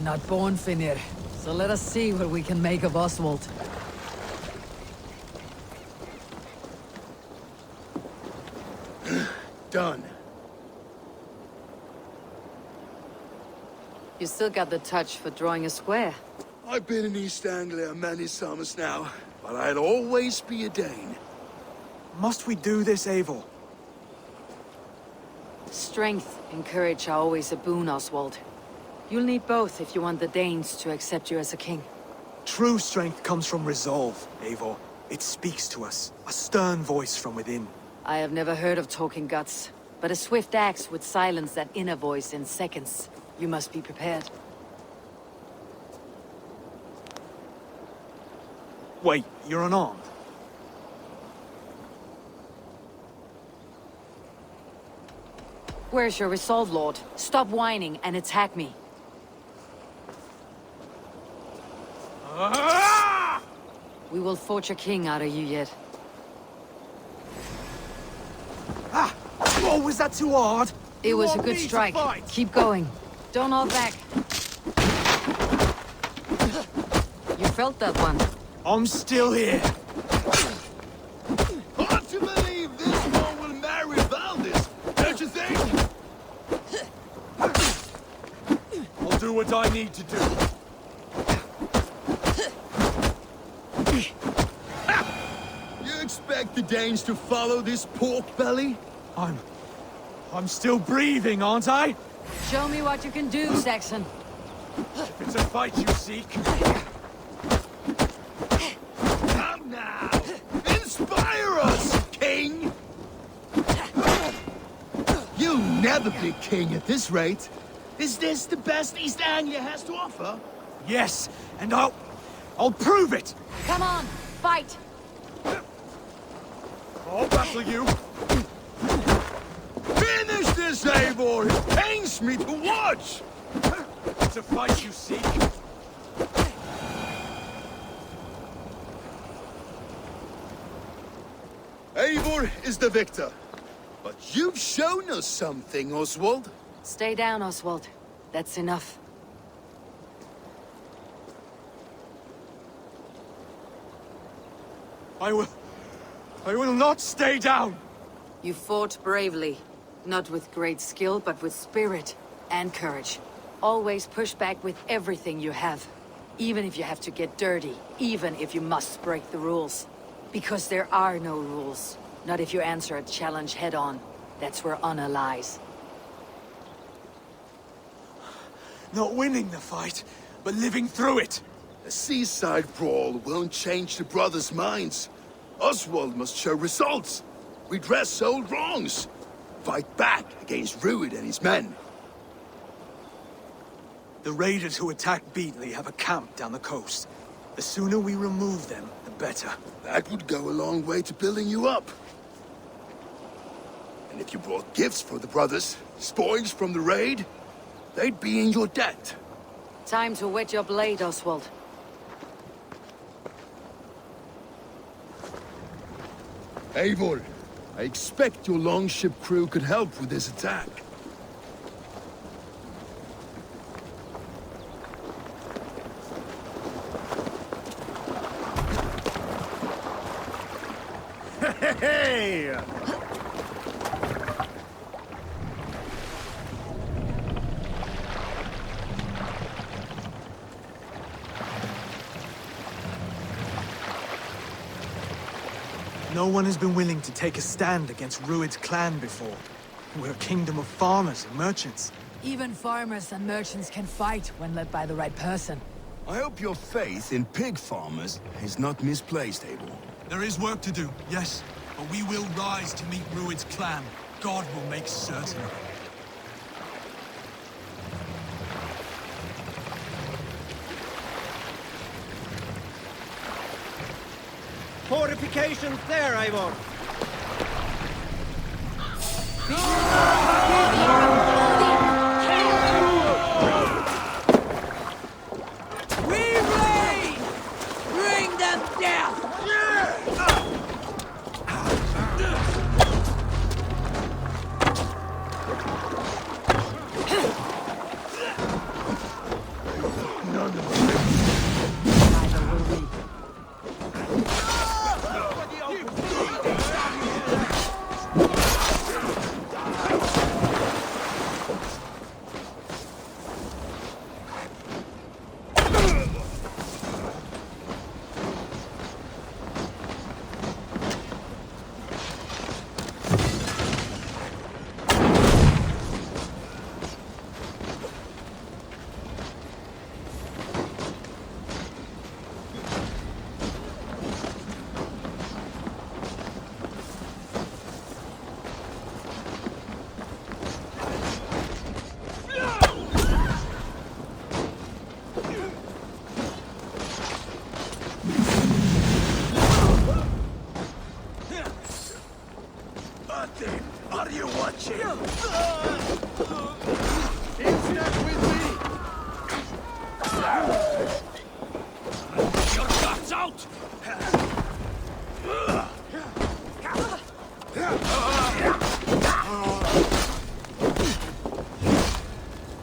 not born Finir. So let us see what we can make of Oswald. Done. You still got the touch for drawing a square. I've been in East Anglia many summers now, but I'll always be a Dane. Must we do this, Eivor? Strength and courage are always a boon, Oswald. You'll need both if you want the Danes to accept you as a king. True strength comes from resolve, Eivor. It speaks to us, a stern voice from within. I have never heard of talking guts, but a swift axe would silence that inner voice in seconds. You must be prepared. Wait, you're unarmed? Where's your resolve, Lord? Stop whining and attack me. We will forge a king out of you yet. Ah! Oh, was that too hard? It was a good strike. Keep going. Don't hold back. You felt that one. I'm still here. Hard to believe this one will marry Valdis, don't you think? I'll do what I need to do. You expect the Danes to follow this pork belly? I'm still breathing, aren't I? Show me what you can do, Saxon. If it's a fight you seek. Come now! Inspire us, king! You'll never be king at this rate. Is this the best East Anglia has to offer? Yes, and I'll prove it! Come on, fight! I'll battle you! Finish this, Eivor! It pains me to watch! It's a fight you seek. Eivor is the victor. But you've shown us something, Oswald. Stay down, Oswald. That's enough. I will not stay down! You fought bravely. Not with great skill, but with spirit and courage. Always push back with everything you have. Even if you have to get dirty. Even if you must break the rules. Because there are no rules. Not if you answer a challenge head-on. That's where honor lies. Not winning the fight, but living through it. A seaside brawl won't change the brothers' minds. Oswald must show results. Redress old wrongs. Fight back against Rued and his men. The raiders who attacked Beatley have a camp down the coast. The sooner we remove them, the better. That would go a long way to building you up. And if you brought gifts for the brothers, spoils from the raid, they'd be in your debt. Time to wet your blade, Oswald. Eivor, I expect your longship crew could help with this attack. Hey! No one has been willing to take a stand against Rued's clan before. We're a kingdom of farmers and merchants. Even farmers and merchants can fight when led by the right person. I hope your faith in pig farmers is not misplaced, Eivor. There is work to do, yes, but we will rise to meet Rued's clan. God will make certain. Fortifications there, Eivor! We raid! Bring them down! Your guts out!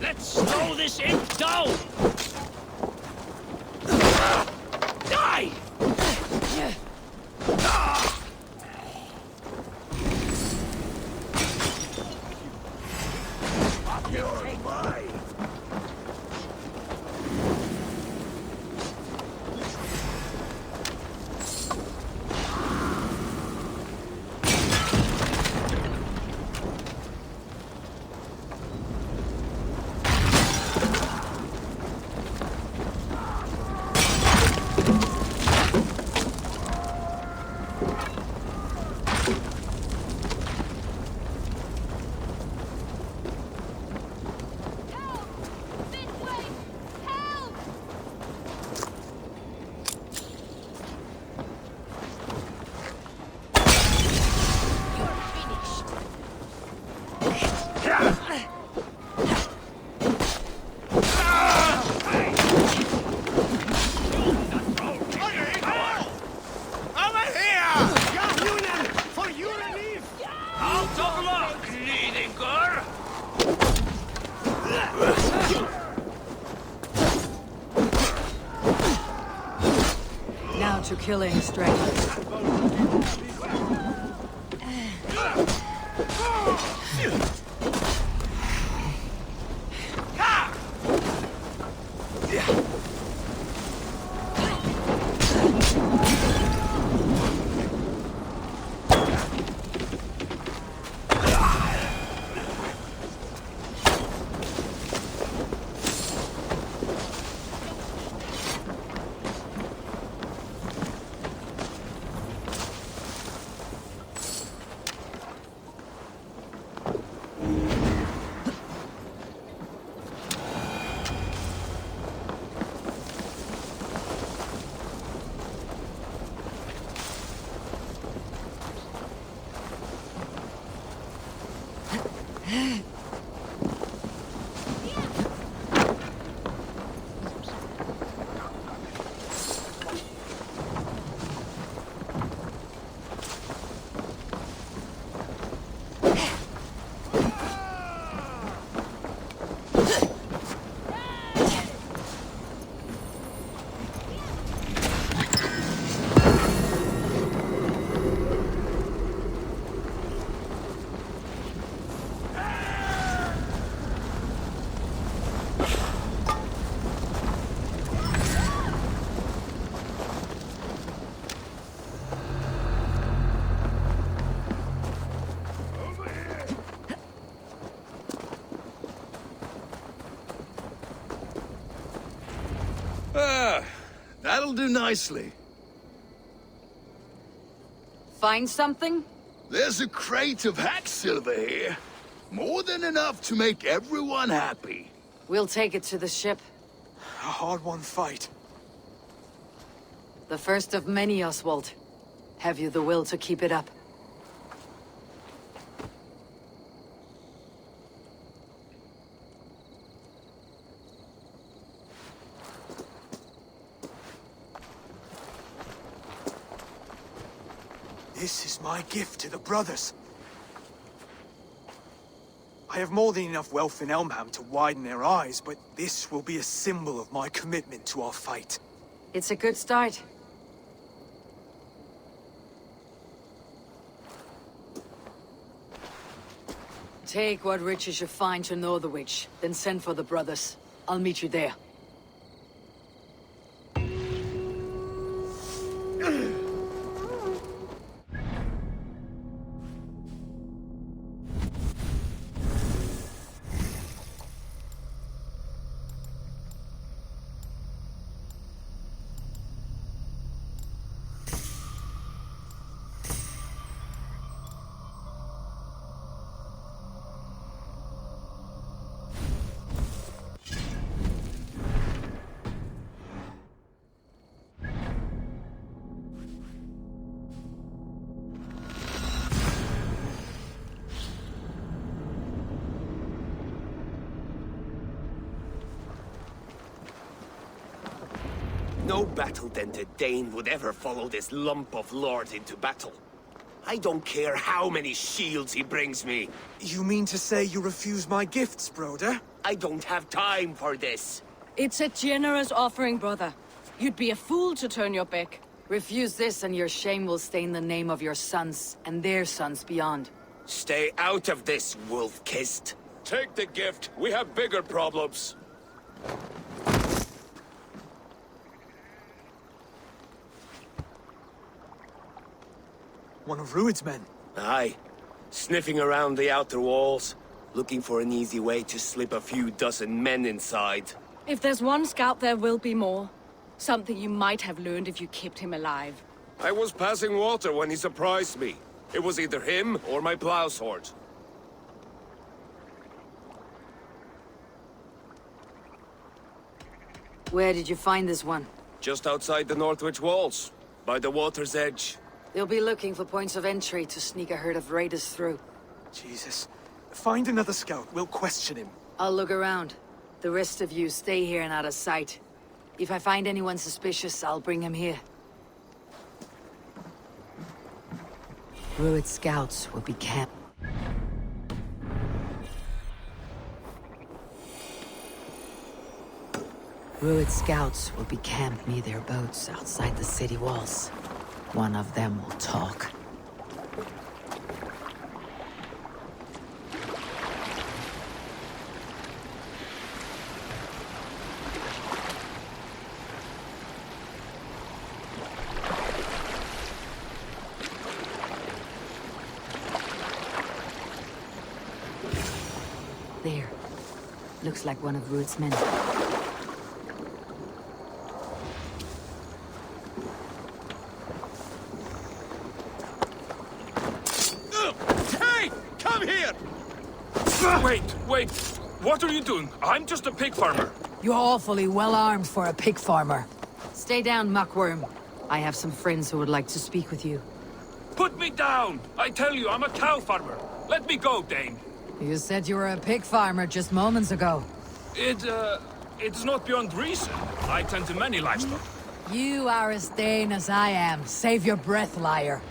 Let's slow this imp down! Die! You're mine! Out of luck, leading girl! Now to killing stragglers. That'll do nicely. Find something? There's a crate of hack silver here. More than enough to make everyone happy. We'll take it to the ship. A hard-won fight. The first of many, Oswald. Have you the will to keep it up? This is my gift to the brothers. I have more than enough wealth in Elmham to widen their eyes, but this will be a symbol of my commitment to our fight. It's a good start. Take what riches you find to Northwich, then send for the brothers. I'll meet you there. No battle-dented Dane would ever follow this lump of lord into battle. I don't care how many shields he brings me. You mean to say you refuse my gifts, Broder? I don't have time for this. It's a generous offering, brother. You'd be a fool to turn your back. Refuse this and your shame will stain the name of your sons and their sons beyond. Stay out of this, wolf-kissed. Take the gift. We have bigger problems. One of Rued's men. Aye. Sniffing around the outer walls, looking for an easy way to slip a few dozen men inside. If there's one scout, there will be more. Something you might have learned if you kept him alive. I was passing water when he surprised me. It was either him or my plow sword. Where did you find this one? Just outside the Northwich walls, by the water's edge. They'll be looking for points of entry to sneak a herd of raiders through. Jesus. Find another scout. We'll question him. I'll look around. The rest of you stay here and out of sight. If I find anyone suspicious, I'll bring him here. Rued scouts will be camped. Rued scouts will be camped near their boats outside the city walls. One of them will talk. There. Looks like one of Rued's men. Hey! Come here! Wait! What are you doing? I'm just a pig farmer. You're awfully well armed for a pig farmer. Stay down, muckworm. I have some friends who would like to speak with you. Put me down! I tell you, I'm a cow farmer. Let me go, Dane. You said you were a pig farmer just moments ago. It's not beyond reason. I tend to many livestock. You are as Dane as I am. Save your breath, liar.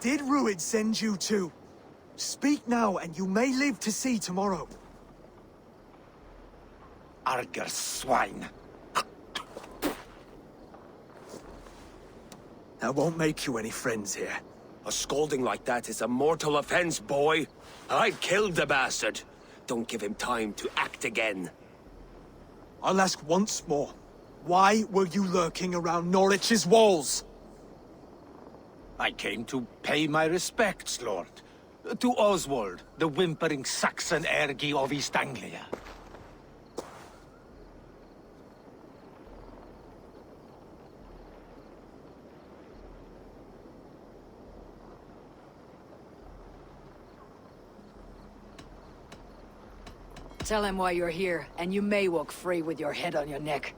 Did Rued send you too? Speak now, and you may live to see tomorrow. Arger swine. That won't make you any friends here. A scolding like that is a mortal offense, boy. I killed the bastard. Don't give him time to act again. I'll ask once more. Why were you lurking around Norwich's walls? I came to pay my respects, Lord. To Oswald, the whimpering Saxon ergi of East Anglia. Tell him why you're here, and you may walk free with your head on your neck.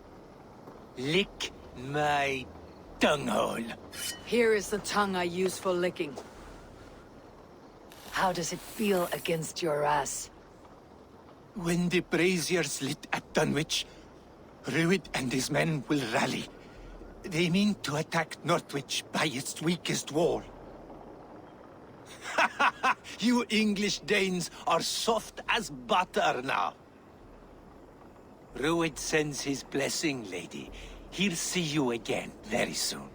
Lick my dunghole. Here is the tongue I use for licking. How does it feel against your ass? When the braziers lit at Dunwich, Rued and his men will rally. They mean to attack Northwich by its weakest wall. You English Danes are soft as butter now. Rued sends his blessing, lady. He'll see you again very soon.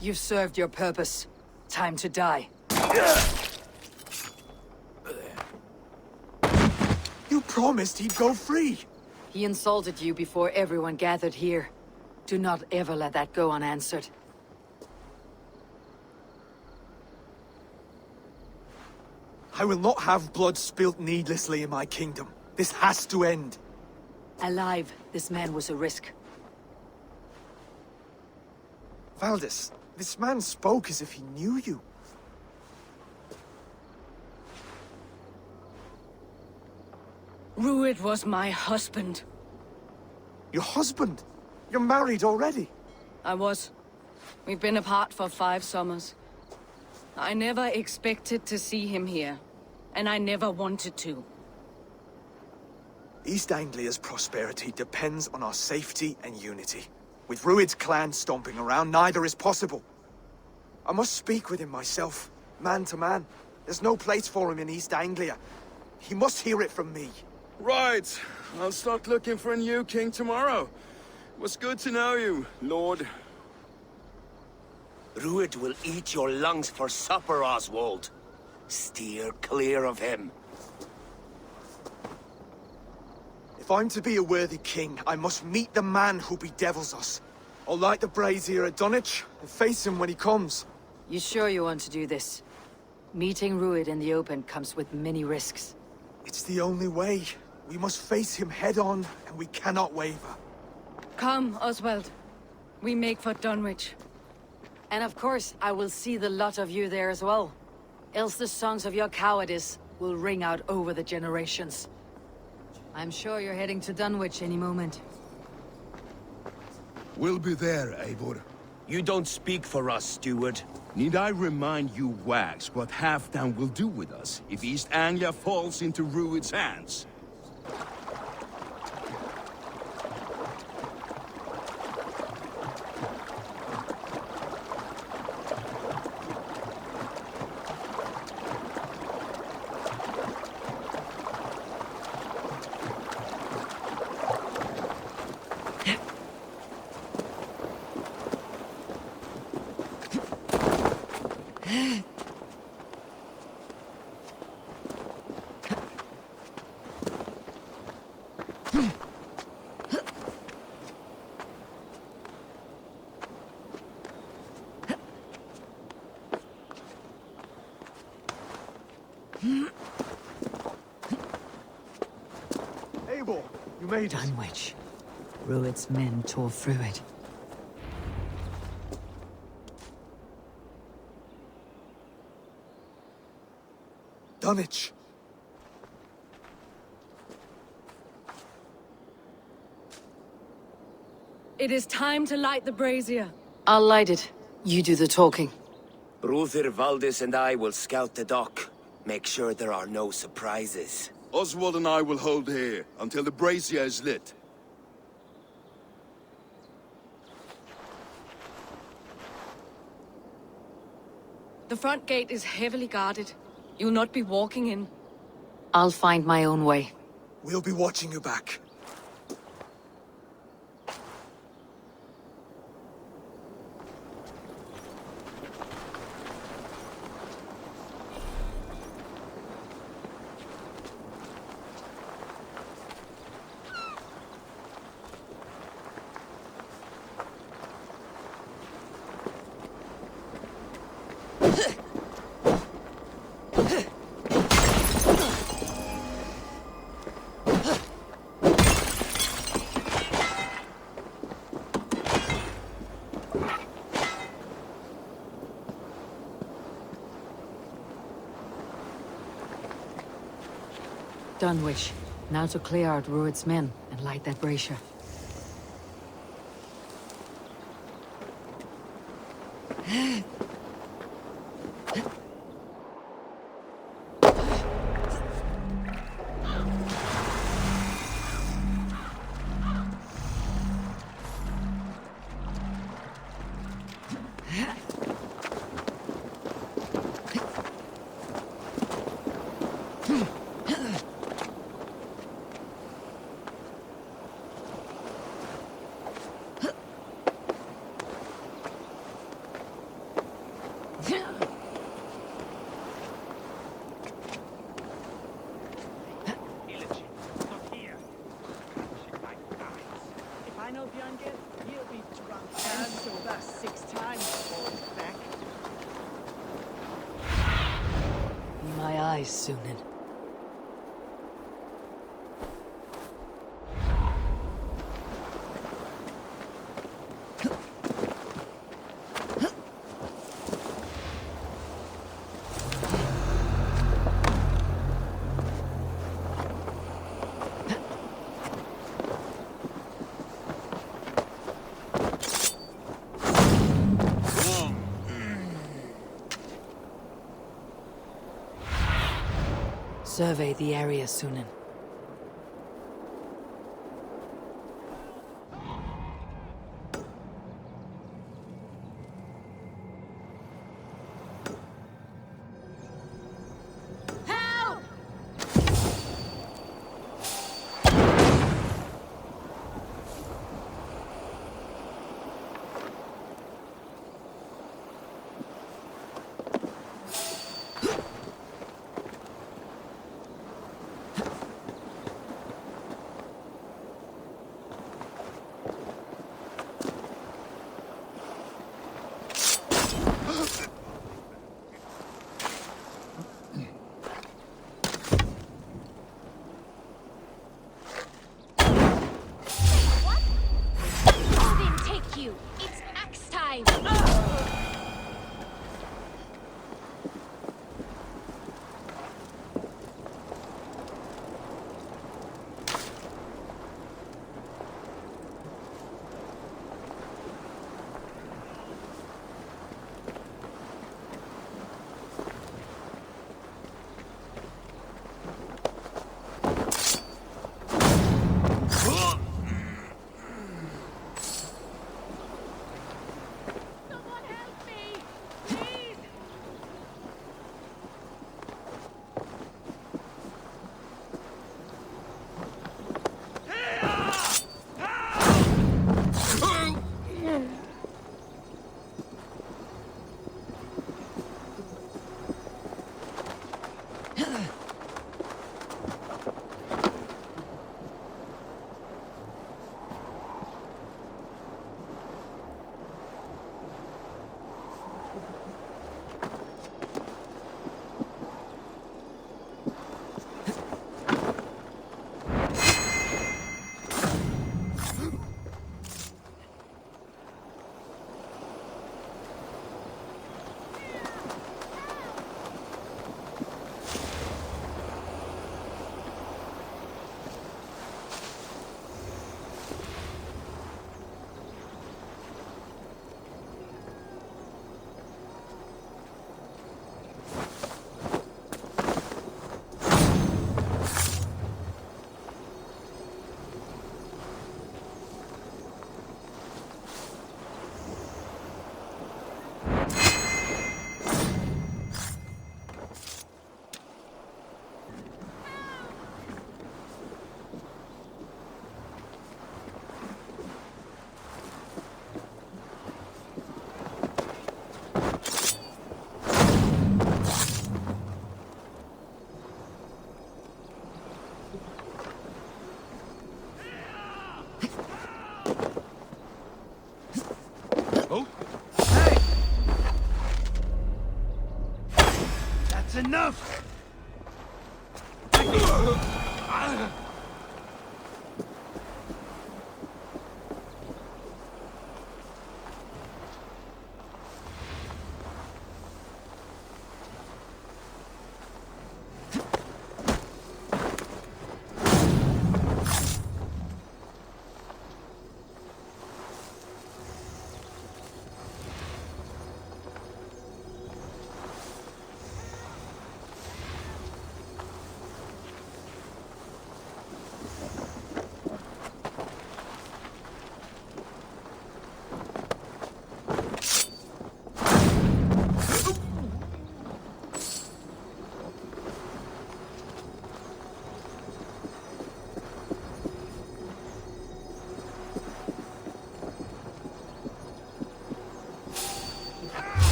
You've served your purpose. Time to die. You promised he'd go free. He insulted you before everyone gathered here. Do not ever let that go unanswered. I will not have blood spilt needlessly in my kingdom. This has to end. Alive, this man was a risk. Valdis, this man spoke as if he knew you. Rued was my husband. Your husband? You're married already? I was. We've been apart for 5 summers. I never expected to see him here. And I never wanted to. East Anglia's prosperity depends on our safety and unity. With Rued's clan stomping around, neither is possible. I must speak with him myself, man to man. There's no place for him in East Anglia. He must hear it from me. Right. I'll start looking for a new king tomorrow. It was good to know you, Lord. Rued will eat your lungs for supper, Oswald. Steer clear of him. If I'm to be a worthy king, I must meet the man who bedevils us. I'll light the brazier at Dunwich and face him when he comes. You sure you want to do this? Meeting Rued in the open comes with many risks. It's the only way. We must face him head-on, and we cannot waver. Come, Oswald. We make for Dunwich. And of course, I will see the lot of you there as well. Else the songs of your cowardice will ring out over the generations. I'm sure you're heading to Dunwich any moment. We'll be there, Eivor. You don't speak for us, steward. Need I remind you wags what Halfdan will do with us if East Anglia falls into Rued's hands? Abel, you made it. Dunwich. Rued's men tore through it. Dunwich. It is time to light the brazier. I'll light it. You do the talking. Ruther, Valdis, and I will scout the dock. Make sure there are no surprises. Oswald and I will hold here until the brazier is lit. The front gate is heavily guarded. You'll not be walking in. I'll find my own way. We'll be watching you back. Dunwich. Now to clear out Rued's men and light that brazier. My eyes, Sunan. Survey the area, Sunan.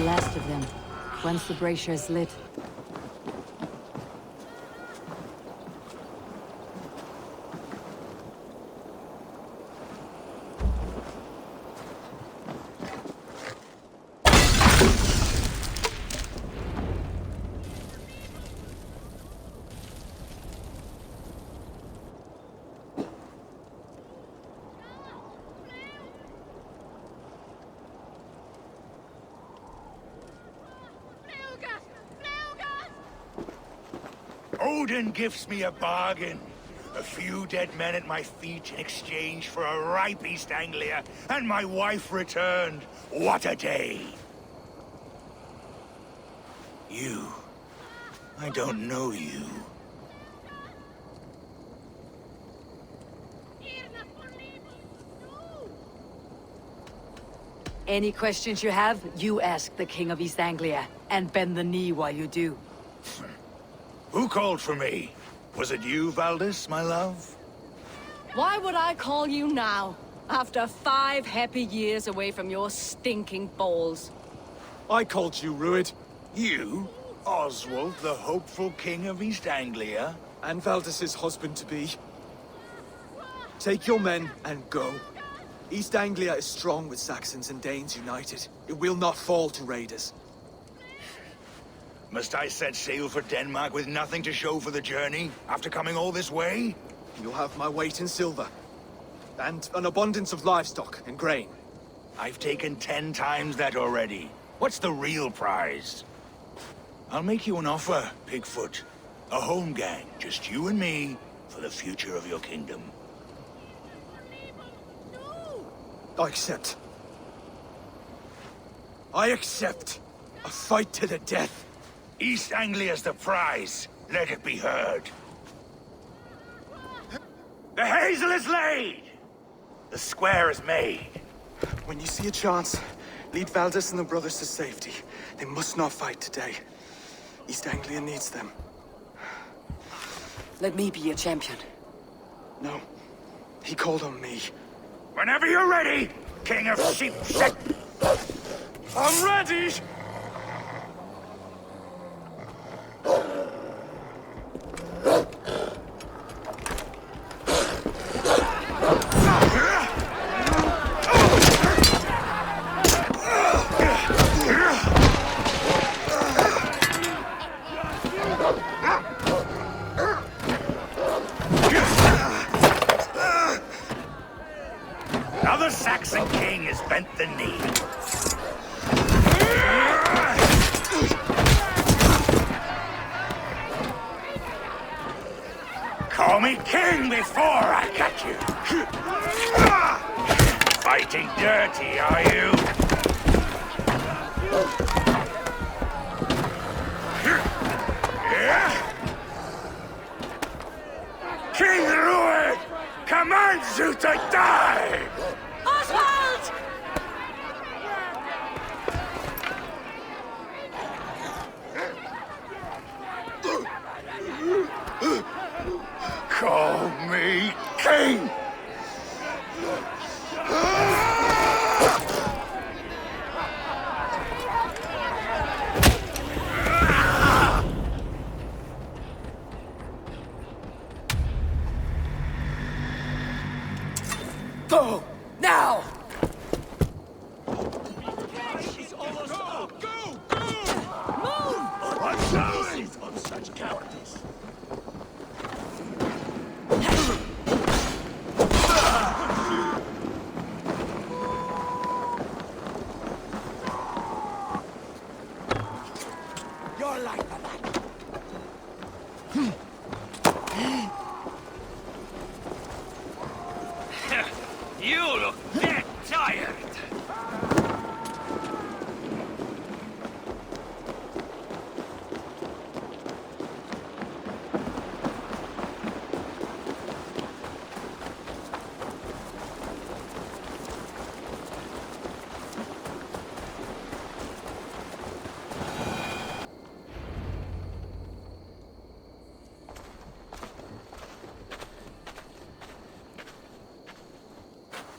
the last of them, once the brazier is lit. Odin gives me a bargain. A few dead men at my feet in exchange for a ripe East Anglia, and my wife returned. What a day! You. I don't know you. Any questions you have, you ask the King of East Anglia, and bend the knee while you do. Who called for me? Was it you, Valdis, my love? Why would I call you now, after 5 happy years away from your stinking balls? I called you, Rued. You? Oswald, the hopeful King of East Anglia? And Valdis's husband-to-be. Take your men and go. East Anglia is strong with Saxons and Danes united. It will not fall to raiders. Must I set sail for Denmark with nothing to show for the journey, after coming all this way? You'll have my weight in silver. And an abundance of livestock and grain. I've taken 10 times that already. What's the real prize? I'll make you an offer, Pigfoot. A home gang, just you and me, for the future of your kingdom. I accept. I accept. A fight to the death. East Anglia's the prize. Let it be heard. The hazel is laid! The square is made. When you see a chance, lead Valdis and the brothers to safety. They must not fight today. East Anglia needs them. Let me be your champion. No. He called on me. Whenever you're ready, King of Sheep. I'm ready! Now the Saxon king has bent the knee. Call me king before I cut you. Fighting dirty, are you? King Rued commands you to die! Oswald! Call me king! Go! Now! What's going on such cowardice? You're like that. You look dead tired.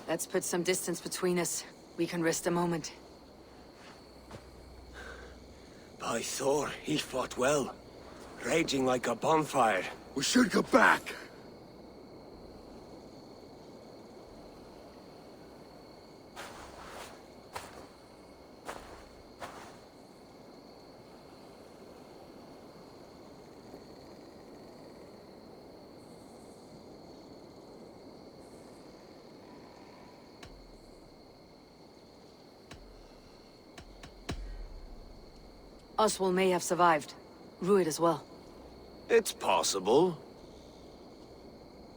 Let's put some distance between us. We can rest a moment. By Thor, he fought well. Raging like a bonfire. We should go back. Oswald may have survived. Rued as well. It's possible.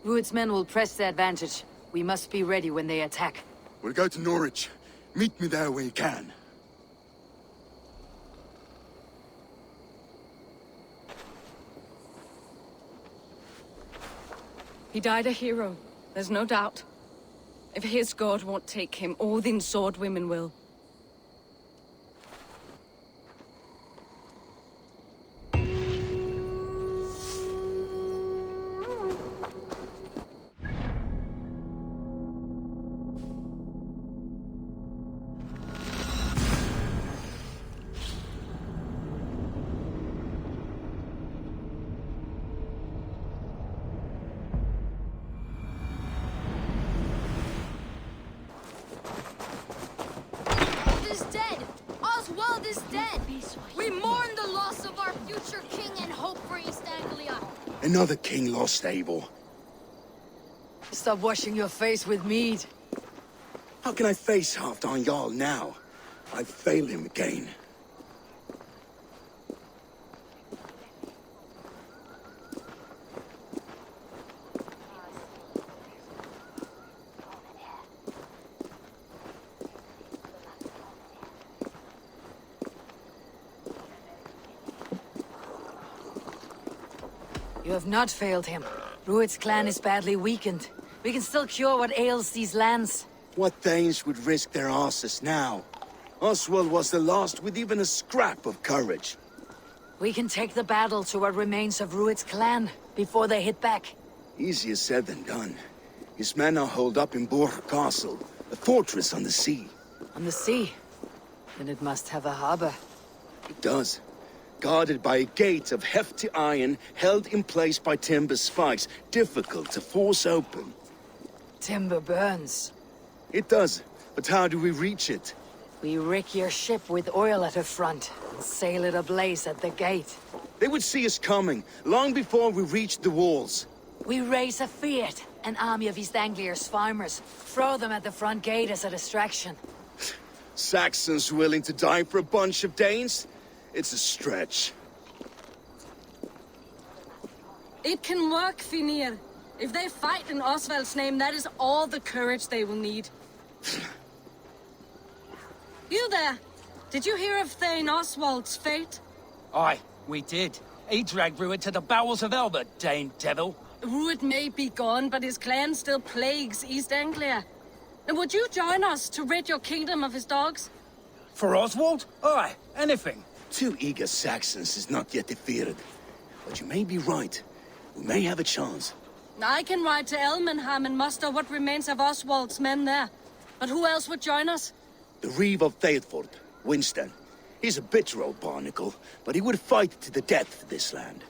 Rued's men will press the advantage. We must be ready when they attack. We'll go to Norwich. Meet me there when you can. He died a hero, there's no doubt. If his god won't take him, Odin's sword women will. Is dead! Oswald is dead! We mourn the loss of our future king and hope for East Anglia. Another king lost, Abel. Stop washing your face with mead. How can I face Halfdan Jarl now? I've failed him again. You have not failed him. Rued's clan is badly weakened. We can still cure what ails these lands. What Danes would risk their asses now? Oswald was the last with even a scrap of courage. We can take the battle to what remains of Rued's clan before they hit back. Easier said than done. His men are holed up in Borg Castle, a fortress on the sea. On the sea? Then it must have a harbor. It does. Guarded by a gate of hefty iron, held in place by timber spikes, difficult to force open. Timber burns. It does, but how do we reach it? We rig your ship with oil at her front, and sail it ablaze at the gate. They would see us coming, long before we reached the walls. We raise a Fiat, an army of East Anglia's farmers. Throw them at the front gate as a distraction. Saxons willing to die for a bunch of Danes? It's a stretch. It can work, Finir. If they fight in Oswald's name, that is all the courage they will need. You there! Did you hear of Thane Oswald's fate? Aye, we did. He dragged Rued to the bowels of Elba, Dane devil. Rued may be gone, but his clan still plagues East Anglia. And would you join us to rid your kingdom of his dogs? For Oswald? Aye, anything. 2 eager Saxons is not yet defeated. But you may be right. We may have a chance. I can ride to Elmenham and muster what remains of Oswald's men there. But who else would join us? The Reeve of Thetford, Winston. He's a bitter old barnacle, but he would fight to the death for this land.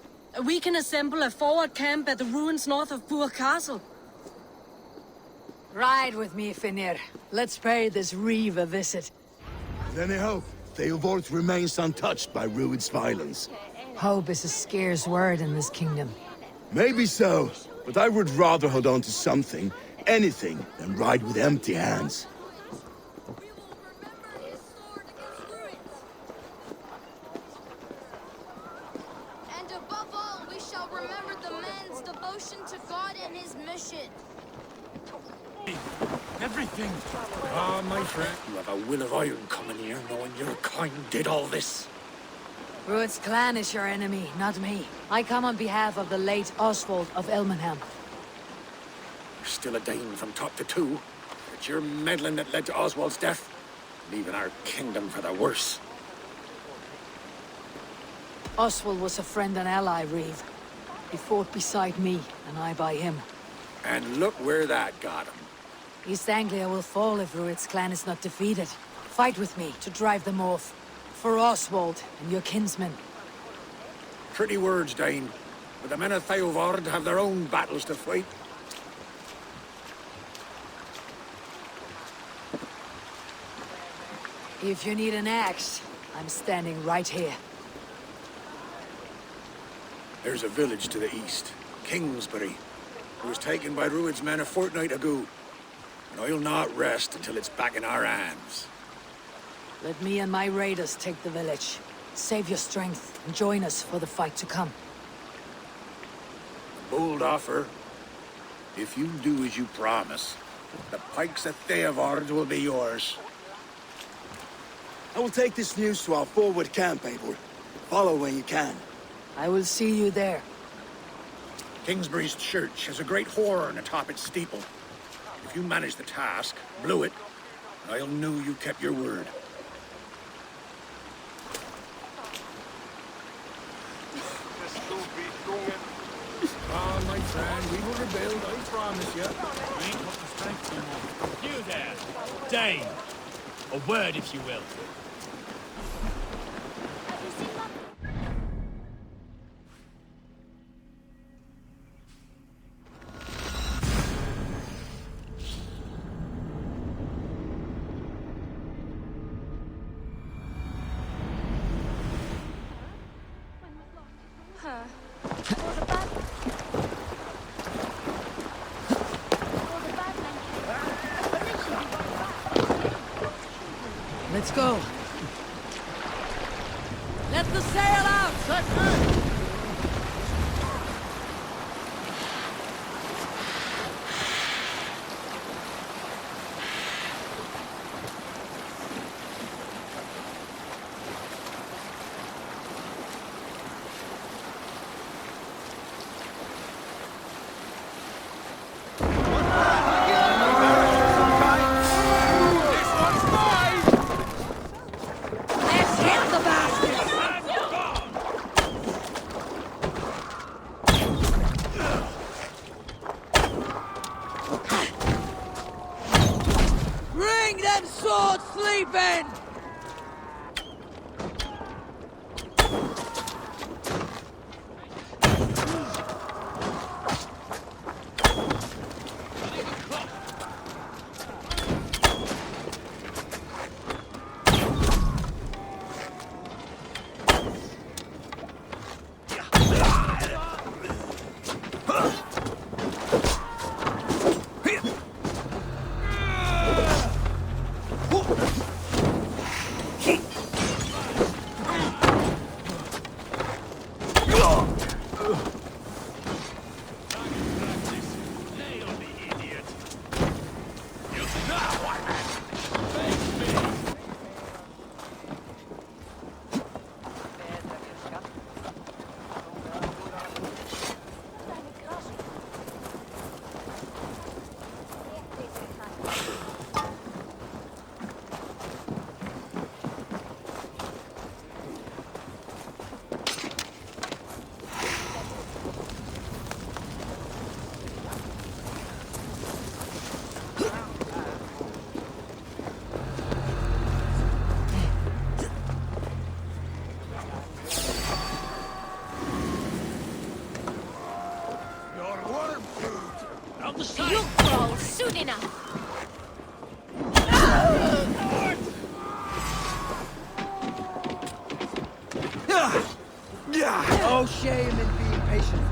We can assemble a forward camp at the ruins north of Burg Castle. Ride with me, Finir. Let's pay this Reeve a visit. Then I hope Theodort remains untouched by Rued's violence. Hope is a scarce word in this kingdom. Maybe so, but I would rather hold on to something, anything, than ride with empty hands. And above all, we shall remember the man's devotion to God and his mission. Everything. Ah, my friend. You have a will of iron coming here, knowing your kind did all this. Rued's clan is your enemy, not me. I come on behalf of the late Oswald of Elmenham. You're still a Dane from top to two. It's your meddling that led to Oswald's death, leaving our kingdom for the worse. Oswald was a friend and ally, Reeve. He fought beside me, and I by him. And look where that got him. East Anglia will fall if Rued's clan is not defeated. Fight with me to drive them off. for Oswald and your kinsmen. Pretty words, Dane. But the men of Theovard have their own battles to fight. If you need an axe, I'm standing right here. There's a village to the east, Kingsbury. It was taken by Rued's men a fortnight ago. And I'll not rest until it's back in our hands. Let me and my raiders take the village. Save your strength and join us for the fight to come. A bold offer. If you do as you promise, the pikes of Theovard will be yours. I will take this news to our forward camp, Eivor. Follow when you can. I will see you there. Kingsbury's church has a great horn atop its steeple. If you manage the task, blew it, I'll know you kept your word. Ah, my friend, we will rebuild, I promise you. You there, Dane. A word, if you will. Let's go. Let the sail out, Sutton! Bring them swords sleeping! You'll grow soon enough. No shame in being patient.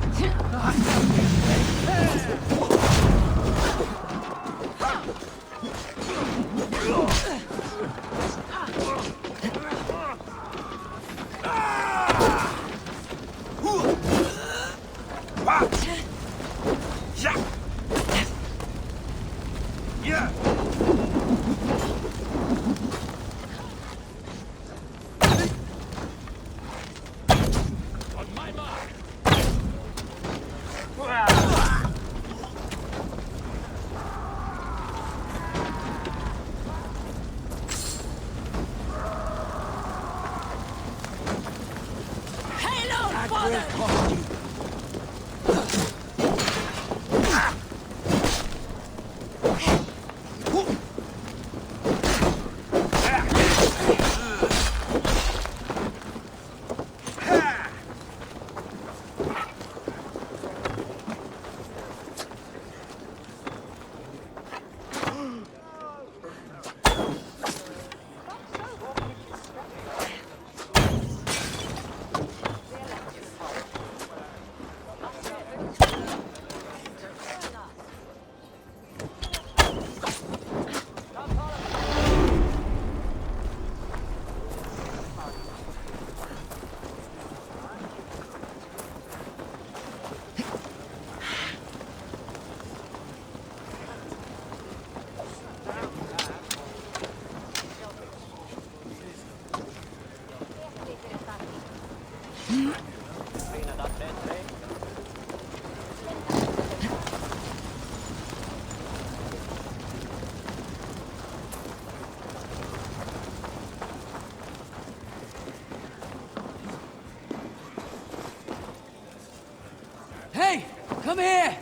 Come here!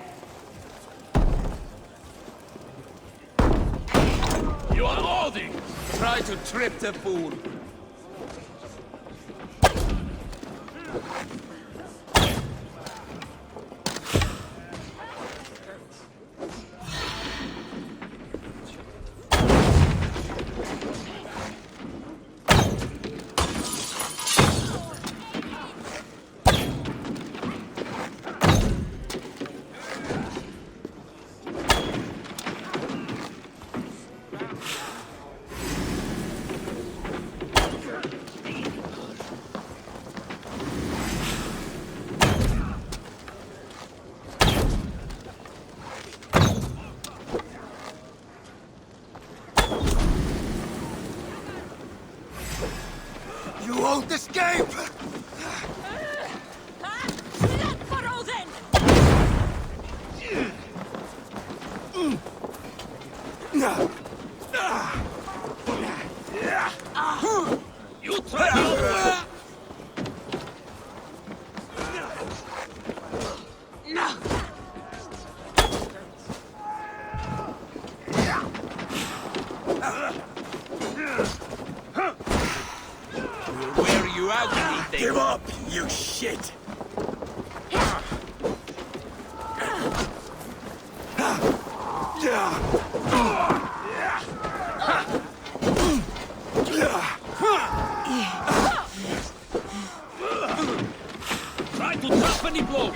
You are Aldi! Try to trip the fool. You won't escape! You try the other way! We'll wear you out, anything. Give up, you shit! Try to drop any blows.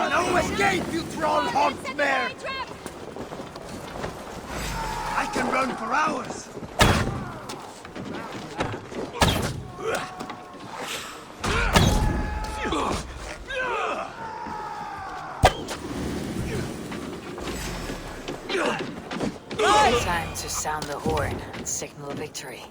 No escape, you troll haunt mare! I can run for hours! Time to sound the horn and signal victory.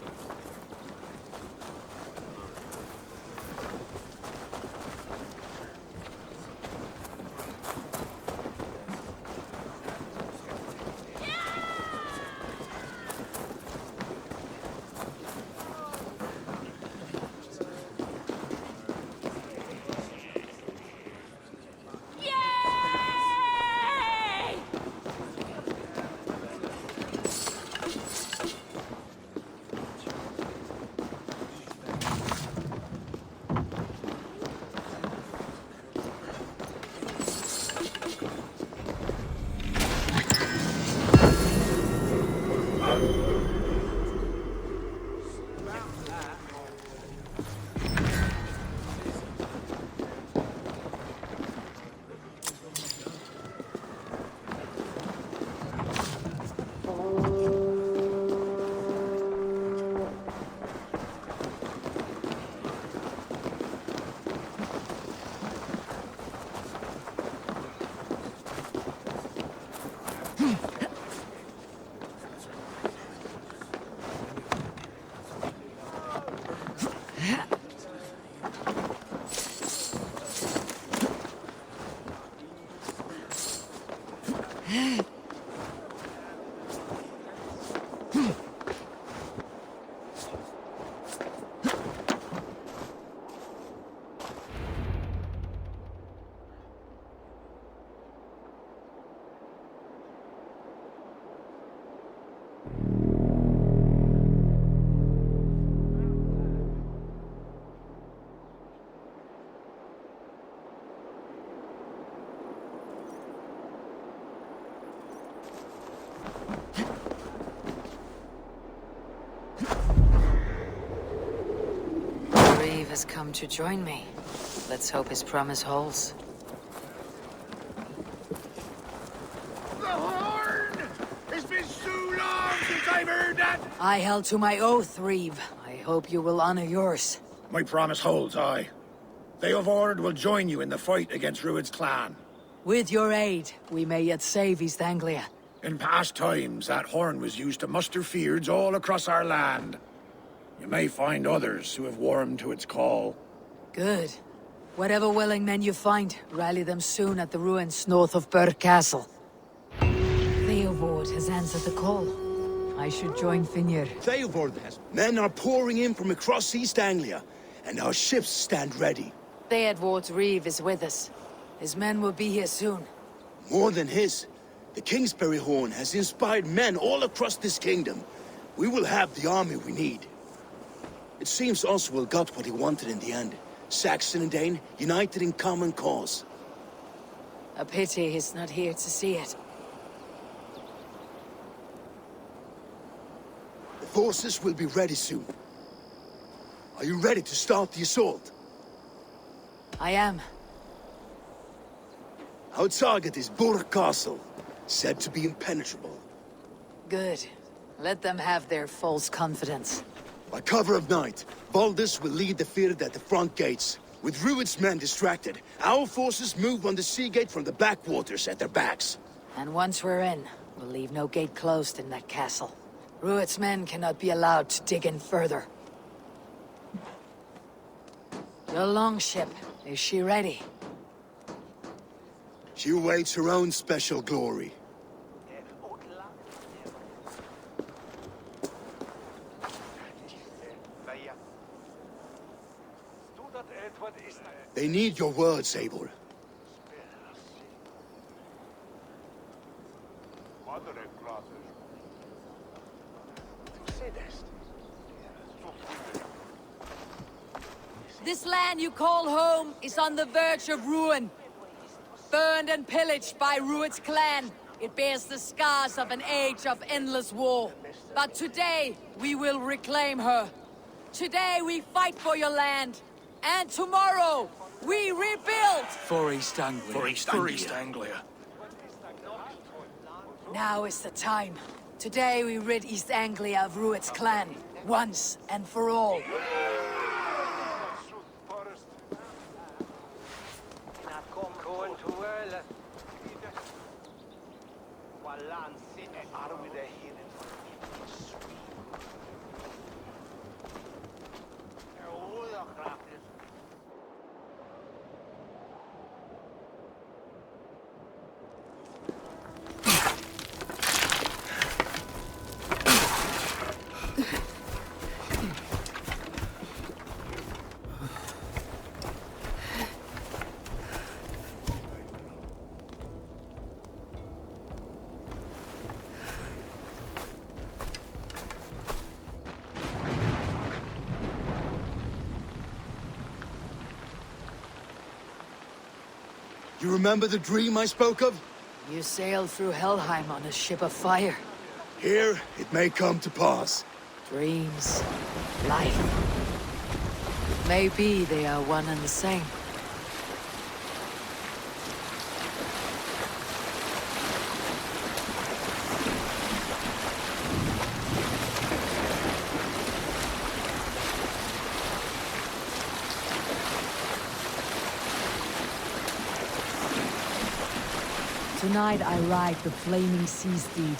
Has come to join me. Let's hope his promise holds. I held to my oath, Reeve. I hope you will honor yours. My promise holds, aye. Theodord will join you in the fight against Rued's clan. With your aid, we may yet save East Anglia. In past times, that horn was used to muster fyrds all across our land. You may find others who have warmed to its call. Good. Whatever willing men you find, rally them soon at the ruins north of Burr Castle. Theodord has answered the call. I should join Finir. Theodord has. Men are pouring in from across East Anglia, and our ships stand ready. Theodord's Reeve is with us. His men will be here soon. More than his. The Kingsbury Horn has inspired men all across this kingdom. We will have the army we need. It seems Oswald got what he wanted in the end. Saxon and Dane, united in common cause. A pity he's not here to see it. The forces will be ready soon. Are you ready to start the assault? I am. Our target is Burr Castle, said to be impenetrable. Good. Let them have their false confidence. By cover of night, Baldus will lead the Fyrd at the front gates. With Rued's men distracted, our forces move on the sea gate from the backwaters at their backs. And once we're in, we'll leave no gate closed in that castle. Rued's men cannot be allowed to dig in further. Your longship, is she ready? She awaits her own special glory. They need your words, Eivor. This land you call home is on the verge of ruin. Burned and pillaged by Rued's clan, it bears the scars of an age of endless war. But today, we will reclaim her. Today, we fight for your land. And tomorrow, we rebuild! For East Anglia. For East Anglia. Now is the time. Today, we rid East Anglia of Rued's clan, once and for all. You remember the dream I spoke of? You sailed through Helheim on a ship of fire. Here, it may come to pass. Dreams, life. Maybe they are one and the same. Tonight I ride the flaming sea steed,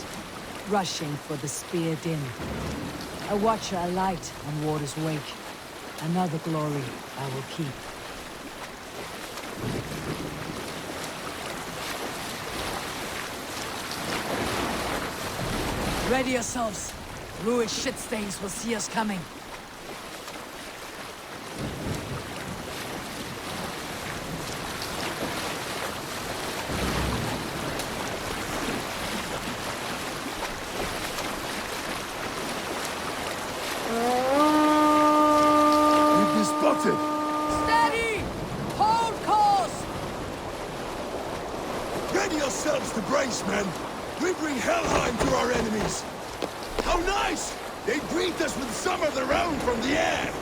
rushing for the spear din. A watcher alight on water's wake. Another glory I will keep. Ready yourselves. Rued shitstains will see us coming. Steady! Hold course! Ready yourselves to brace, men! We bring Helheim to our enemies! How nice! They greet us with some of their own from the air!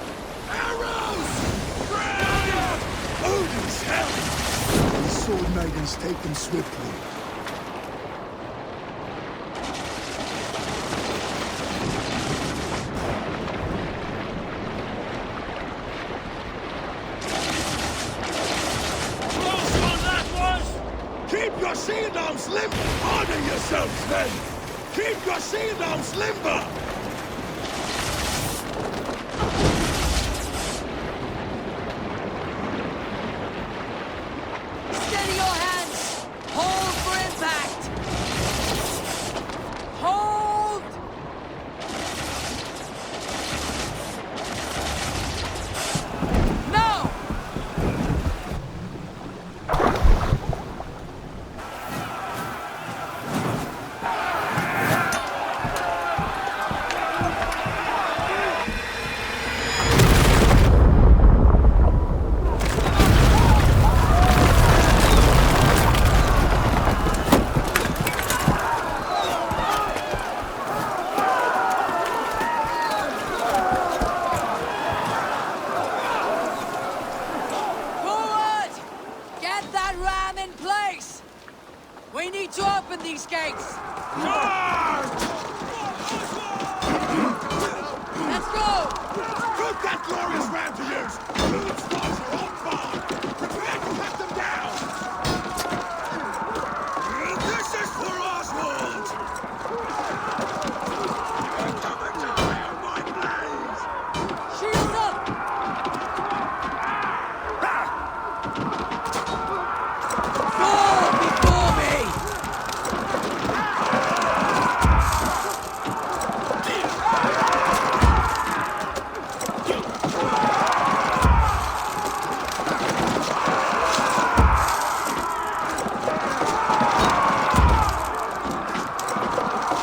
Arrows! Ground! Odin's help! These sword maidens take them swiftly. Steady yourselves, men! Keep your shield arms limber! Steady your hands! Hold for impact! Hold! No! Forward! Get that ram in place! We need to open these gates! Let's go! Put that glorious ram to use! Rued's forces are on fire! Prepare to cut them down! This is for Oswald! Come and die on my blaze! Shields up! Fall before me!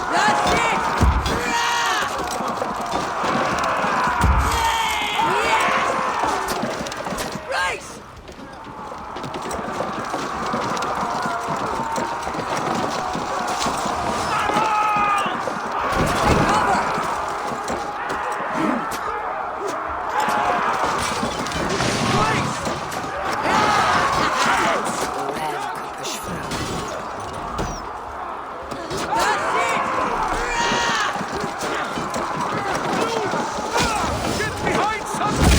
That's it! Yes! Race! Take cover! Race! That's it! Get behind something!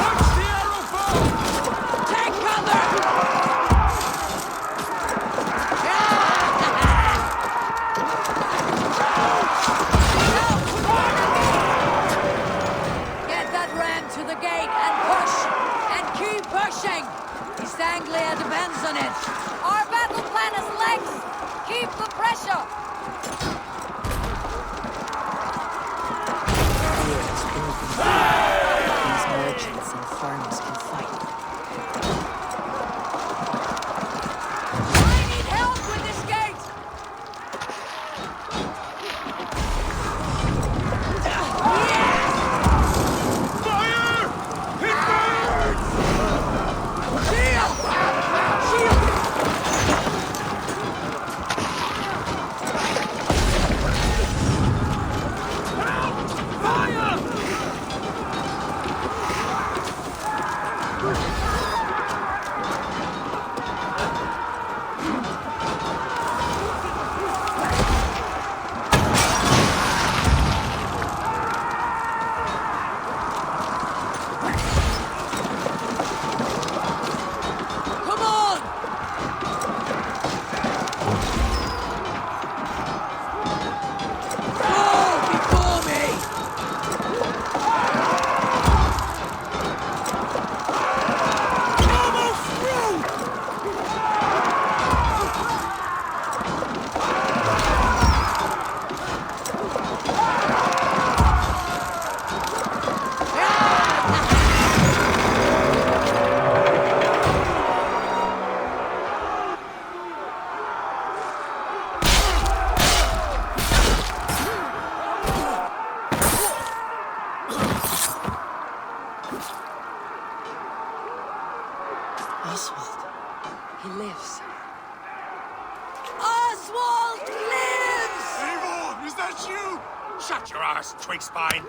Watch the arrow fall! Take cover! Get that ram to the gate and push! And keep pushing! East Anglia depends on it! Our battle plan is legs! Keep the pressure! These merchants and farmers can fight. I need help with this gate! Fire! It burns! Shield! Shield! Fire! Come on! Fall before me! Almost through! Oswald. He lives. Oswald lives! Eivor, is that you? Shut your ass, twig spine.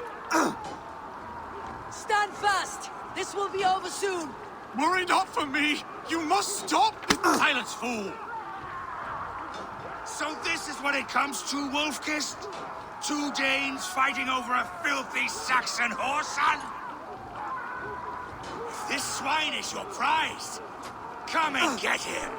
Stand fast! This will be over soon! Worry not for me. You must stop. Silence, fool. So this is what it comes to, Wolfkist? Two Danes fighting over a filthy Saxon whoreson? swine is your prize. Come and get him.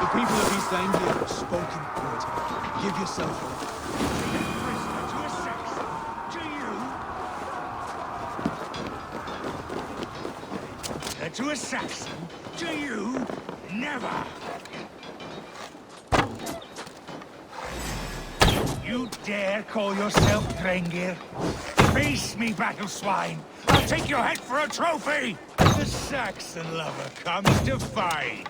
The people of East Anglia have spoken good. Give yourself up. To a Saxon? To you? Never! You dare call yourself Drengir? Face me, battle swine! I'll take your head for a trophy! The Saxon lover comes to fight!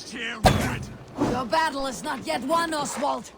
Here, Rued. Your battle is not yet won, Oswald.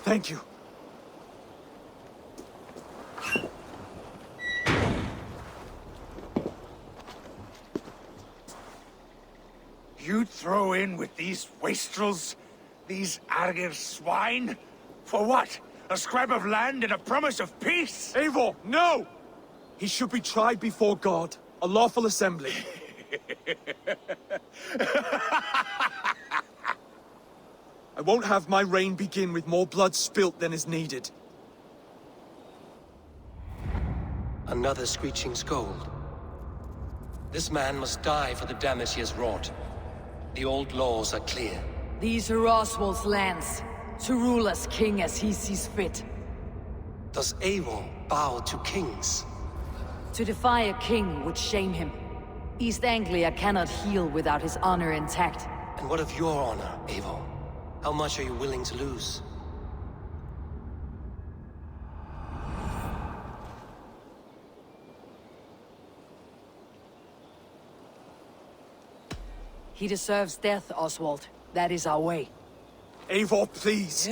Thank you. You throw in with these wastrels? These Argir swine? For what? A scrap of land and a promise of peace? Eivor, no! He should be tried before God, a lawful assembly. I won't have my reign begin with more blood spilt than is needed. Another screeching scold. This man must die for the damage he has wrought. The old laws are clear. These are Oswald's lands, to rule as king as he sees fit. Does Eivor bow to kings? To defy a king would shame him. East Anglia cannot heal without his honor intact. And what of your honor, Eivor? How much are you willing to lose? He deserves death, Oswald. That is our way. Eivor, please!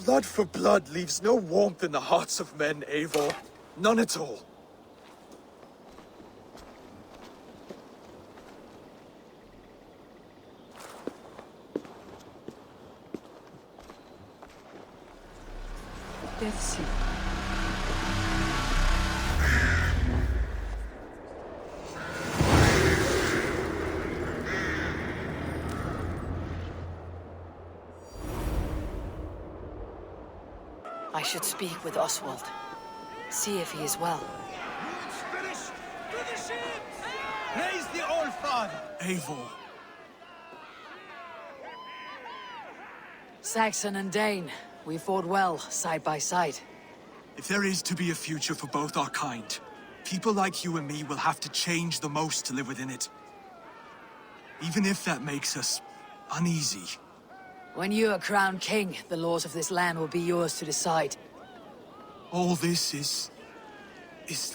Blood for blood leaves no warmth in the hearts of men, Eivor. None at all. Death Seal. I should speak with Oswald. See if he is well. Praise the Old Father! Eivor. Saxon and Dane, we fought well, side by side. If there is to be a future for both our kind, People like you and me will have to change the most to live within it. Even if that makes us uneasy. When you are crowned king, the laws of this land will be yours to decide. All this is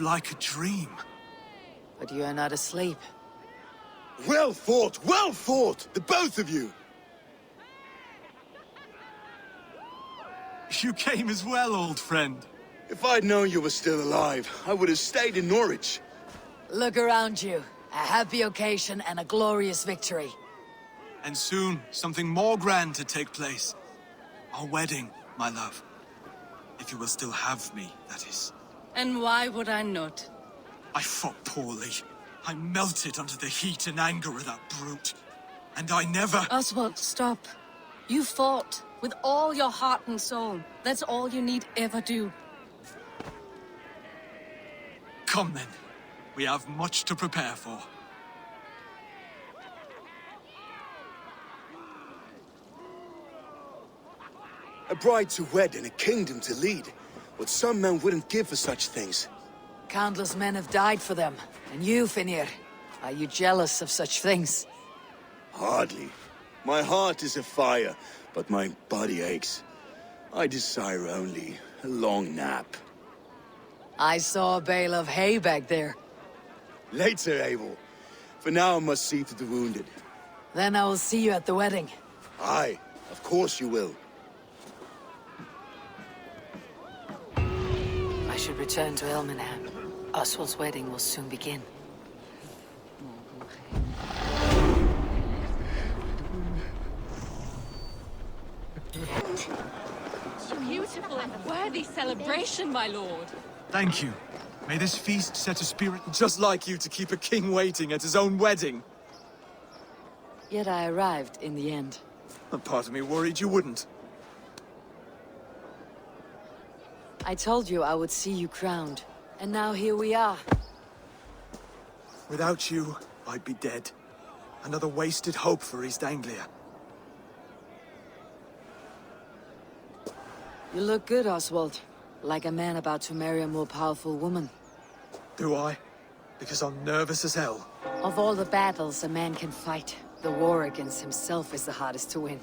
like a dream. But you are not asleep. Well fought, the both of you! You came as well, old friend. If I'd known you were still alive, I would have stayed in Norwich. Look around you. A happy occasion and a glorious victory. And soon, something more grand to take place. Our wedding, my love. If you will still have me, that is. And why would I not? I fought poorly. I melted under the heat and anger of that brute. And I never... Oswald, stop. You fought with all your heart and soul. That's all you need ever do. Come then. We have much to prepare for. A bride to wed and a kingdom to lead. What some men wouldn't give for such things. Countless men have died for them. And you, Finir, are you jealous of such things? Hardly. My heart is afire, but my body aches. I desire only a long nap. I saw a bale of hay back there. Later, Abel. For now, I must see to the wounded. Then I will see you at the wedding. Aye, of course you will. I should return to Elmenham. Oswald's wedding will soon begin. Beautiful and worthy celebration, my lord. Thank you. May this feast set a spirit... Just like you to keep a king waiting at his own wedding. Yet I arrived in the end. A part of me worried you wouldn't. I told you I would see you crowned. And now here we are. Without you, I'd be dead. Another wasted hope for East Anglia. You look good, Oswald. Like a man about to marry a more powerful woman. Do I? Because I'm nervous as hell. Of all the battles a man can fight, the war against himself is the hardest to win.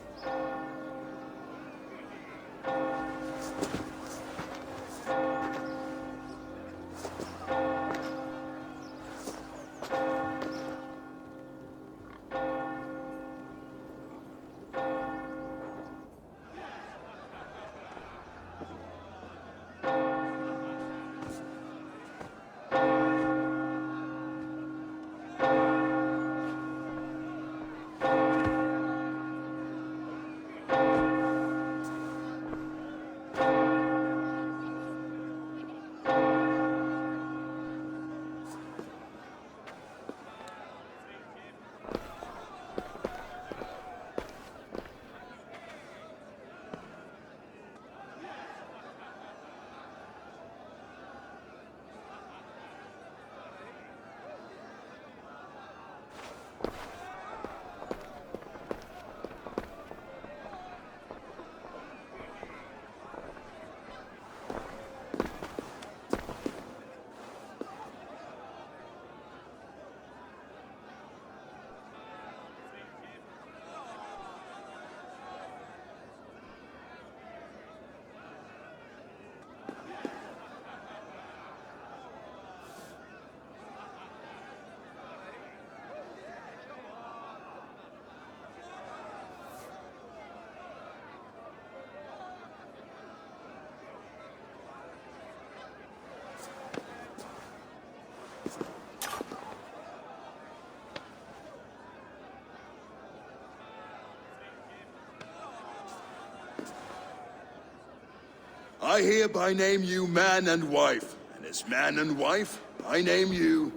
I hereby name you man and wife, and as man and wife, I name you...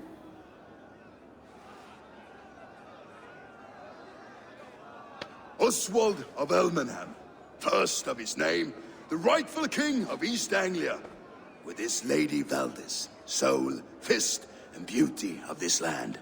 Oswald of Elmenham, first of his name, the rightful king of East Anglia, with this Lady Valdis, soul, fist, and beauty of this land.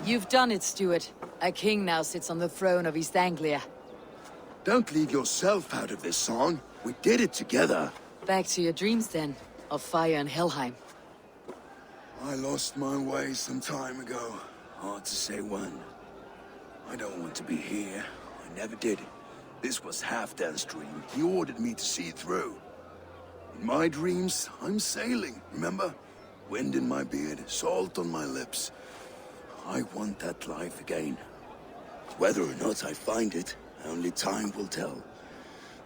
You've done it, Stuart. A king now sits on the throne of East Anglia. Don't leave yourself out of this song. We did it together. Back to your dreams then, of fire and Helheim. I lost my way some time ago. Hard to say when. I don't want to be here. I never did. This was Halfdan's dream. He ordered me to see it through. In my dreams, I'm sailing, remember? Wind in my beard, salt on my lips. I want that life again. Whether or not I find it, only time will tell.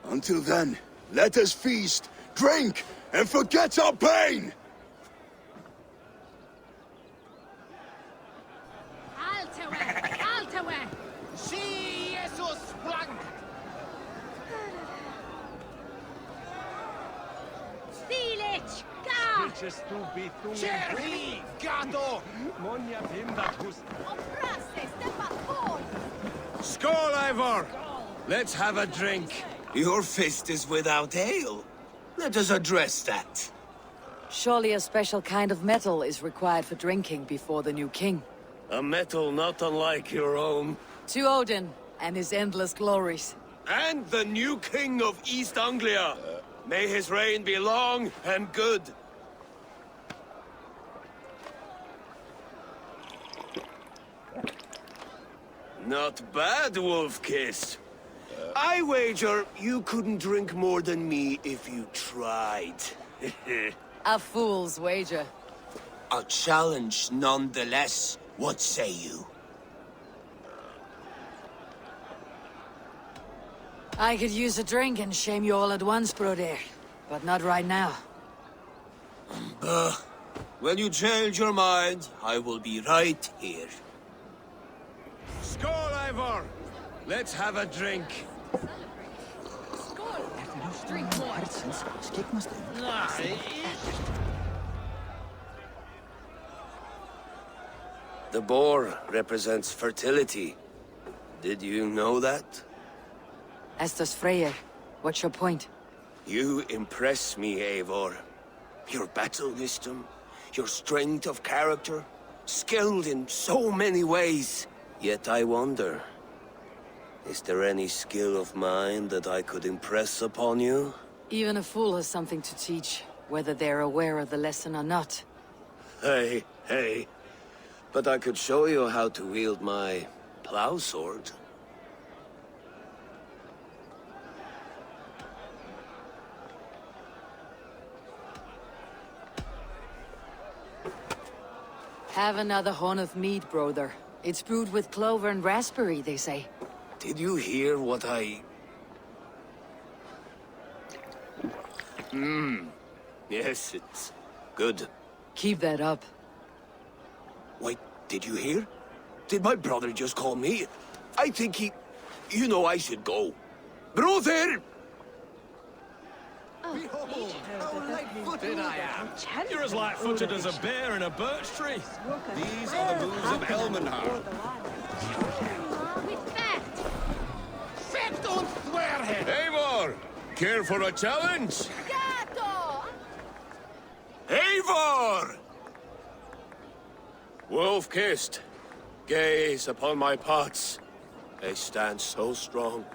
Until then, let us feast, drink, and forget our pain! Skål, Eivor! Let's have a drink. Your fist is without ale. Let us address that. Surely a special kind of metal is required for drinking before the new king. A metal not unlike your own. To Odin and his endless glories. And the new king of East Anglia. May his reign be long and good. Not bad, Wolf-Kiss. I wager you couldn't drink more than me if you tried. A fool's wager. A challenge nonetheless. What say you? I could use a drink and shame you all at once, Broder. But not right now. When you change your mind, I will be right here. Skål, Eivor! Let's have a drink. Drink more. The boar represents fertility. Did you know that? As does Freyr. What's your point? You impress me, Eivor. Your battle wisdom, your strength of character, skilled in so many ways. Yet I wonder, is there any skill of mine that I could impress upon you? Even a fool has something to teach, whether they're aware of the lesson or not. Hey. But I could show you how to wield my plow sword. Have another horn of mead, brother. It's brewed with clover and raspberry, they say. Did you hear what I... Yes, it's good. Keep that up. Wait, did you hear? Did my brother just call me? I think he... You know I should go. Brother! You're as light-footed as a bear in a birch tree. These are the moves of Elmenhar. Eivor! Care for a challenge? Eivor! Wolf-kissed. Gaze upon my pots. They stand so strong.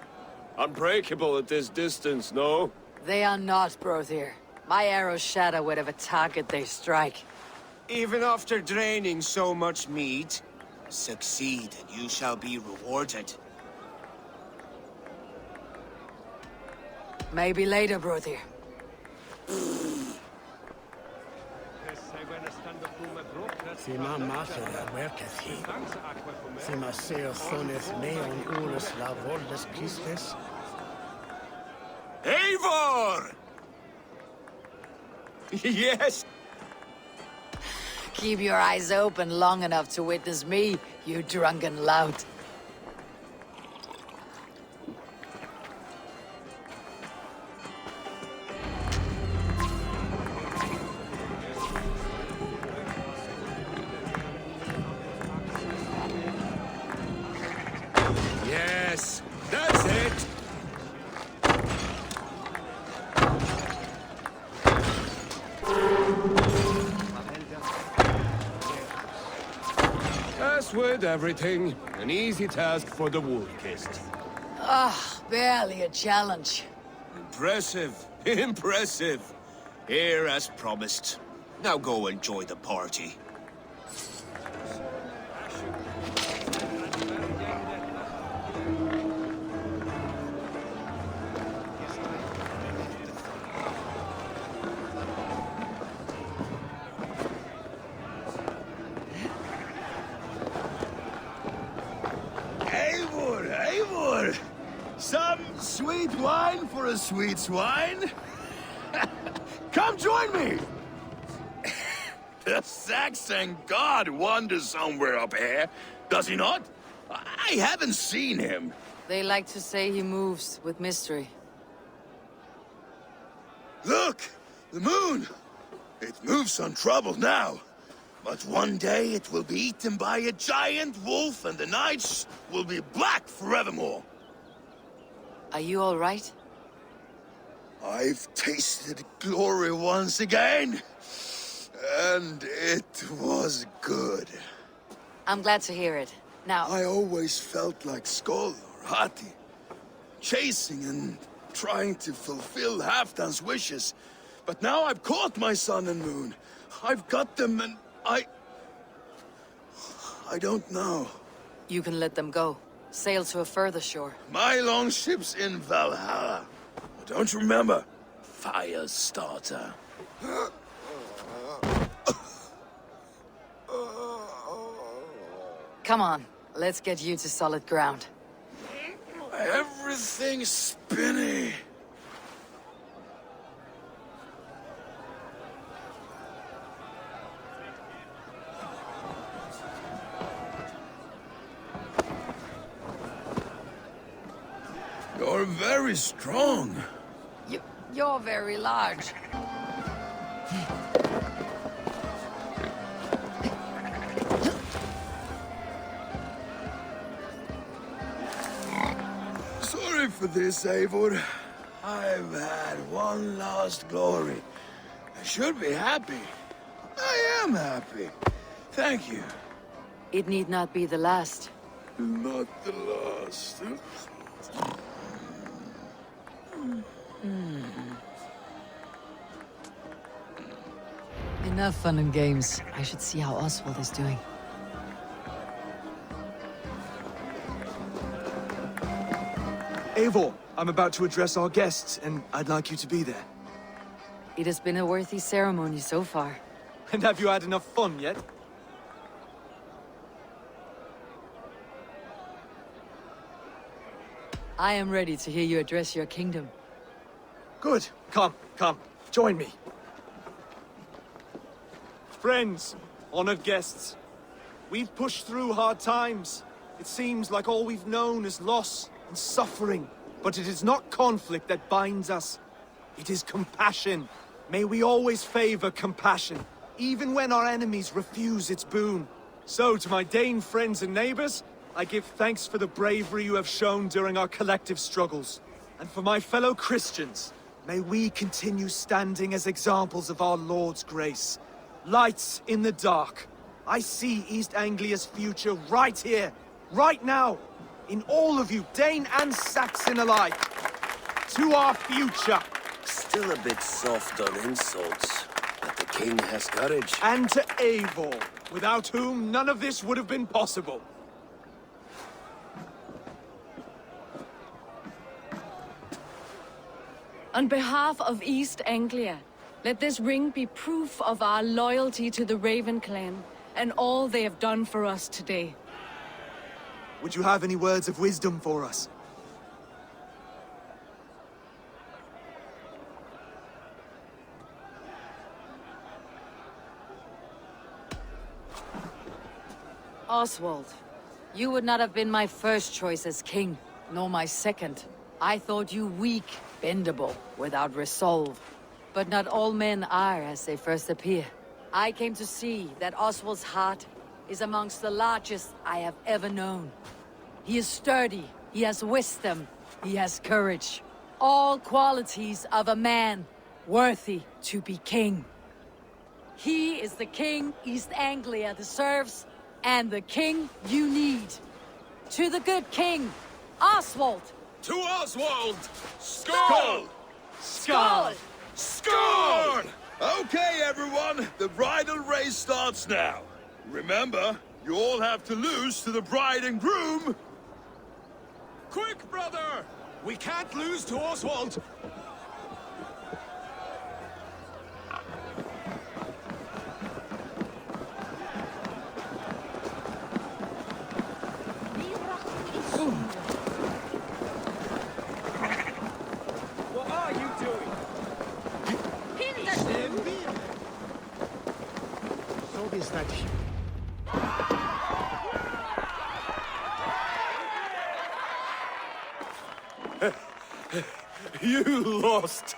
Unbreakable at this distance, no? They are not, Brother. My arrows shatter whatever target they strike. Even after draining so much meat, succeed and you shall be rewarded. Maybe later, Brother. Sima mater werketh he. Sima seo soneth neon urus la voldes Christes. Eivor! Yes! Keep your eyes open long enough to witness me, you drunken lout. Yes, that's it! with everything. An easy task for the Wolf-Kissed. Ah, barely a challenge. Impressive. Impressive. Here as promised. Now go enjoy the party. Eivor, Eivor! Some sweet wine for a sweet swine? Come join me! The Saxon god wanders somewhere up here, does he not? I haven't seen him. They like to say he moves with mystery. Look! The moon! It moves untroubled now. But one day it will be eaten by a giant wolf and the nights will be black forevermore. Are you all right? I've tasted glory once again. And it was good. I'm glad to hear it. Now... I always felt like Skoll or Hati. Chasing and trying to fulfill Halfdan's wishes. But now I've caught my sun and moon. I've got them and I don't know. You can let them go. Sail to a further shore. My longship's in Valhalla. Don't you remember? Firestarter. Come on, let's get you to solid ground. Everything's spinny. You're very strong. You're very large. Sorry for this, Eivor. I've had one last glory. I should be happy. I am happy. Thank you. It need not be the last. Not the last. Enough fun and games. I should see how Oswald is doing. Eivor, I'm about to address our guests, and I'd like you to be there. It has been a worthy ceremony so far. And have you had enough fun yet? I am ready to hear you address your kingdom. Good. Come, join me. Friends, honored guests, we've pushed through hard times. It seems like all we've known is loss and suffering. But it is not conflict that binds us. It is compassion. May we always favor compassion, even when our enemies refuse its boon. So, to my Dane friends and neighbors, I give thanks for the bravery you have shown during our collective struggles. And for my fellow Christians, may we continue standing as examples of our Lord's grace. Lights in the dark. I see East Anglia's future right here, right now, in all of you, Dane and Saxon alike. To our future. Still a bit soft on insults, but the king has courage. And to Eivor, without whom none of this would have been possible. On behalf of East Anglia, let this ring be proof of our loyalty to the Raven clan and all they have done for us today. Would you have any words of wisdom for us? Oswald, you would not have been my first choice as king, nor my second. I thought you weak, bendable, without resolve. But not all men are as they first appear. I came to see that Oswald's heart is amongst the largest I have ever known. He is sturdy, he has wisdom, he has courage. All qualities of a man worthy to be king. He is the king East Anglia deserves and the king you need. To the good king, Oswald! To Oswald! Skull! Skull! Skull! Okay, everyone, the bridal race starts now. Remember, you all have to lose to the bride and groom. Quick, brother! We can't lose to Oswald! What are you doing? So is that you. You lost.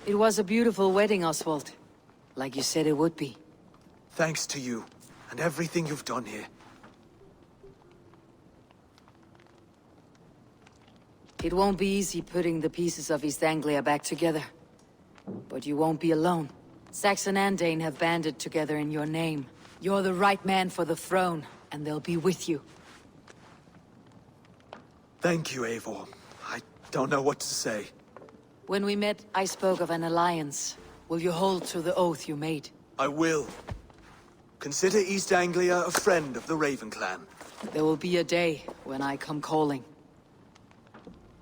It was a beautiful wedding, Oswald. Like you said it would be. Thanks to you, and everything you've done here. It won't be easy putting the pieces of East Anglia back together. But you won't be alone. Saxon and Dane have banded together in your name. You're the right man for the throne, and they'll be with you. Thank you, Eivor. I don't know what to say. When we met, I spoke of an alliance. Will you hold to the oath you made? I will. Consider East Anglia a friend of the Raven clan. There will be a day when I come calling.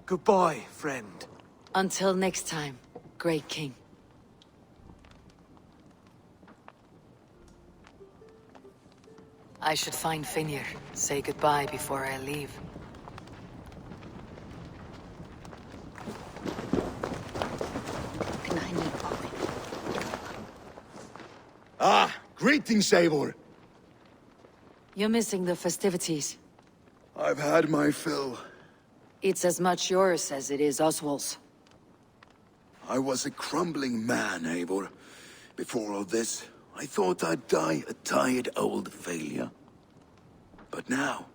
Goodbye, friend. Until next time, great king. I should find Finnr. Say goodbye before I leave. Ah, greetings, Eivor. You're missing the festivities. I've had my fill. It's as much yours as it is Oswald's. I was a crumbling man, Eivor. Before all this, I thought I'd die a tired old failure. But now,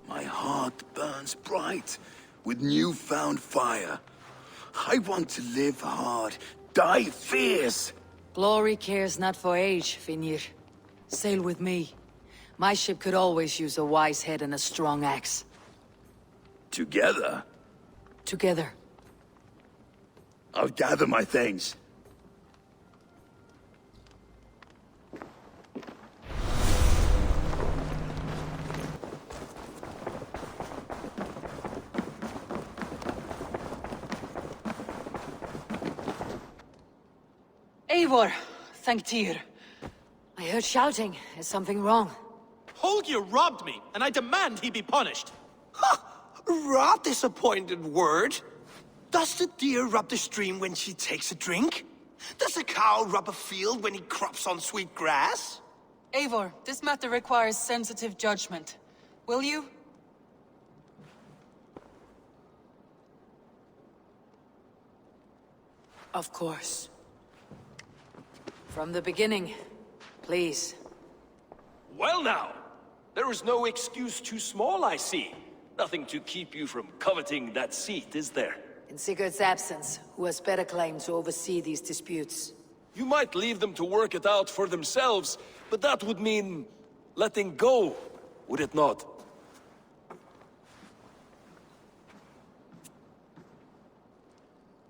my heart burns bright with newfound fire. I want to live hard, die fierce. Glory cares not for age, Finnr. Sail with me. My ship could always use a wise head and a strong axe. Together? Together. I'll gather my things. Eivor, thank Tyr. I heard shouting. Is something wrong? Holger robbed me, and I demand he be punished. Rot disappointed word. Does the deer rub the stream when she takes a drink? Does a cow rub a field when he crops on sweet grass? Eivor, this matter requires sensitive judgment. Will you? Of course. From the beginning, please. Well now, there is no excuse too small, I see. Nothing to keep you from coveting that seat, is there? In Sigurd's absence, who has better claim to oversee these disputes? You might leave them to work it out for themselves, but that would mean letting go, would it not?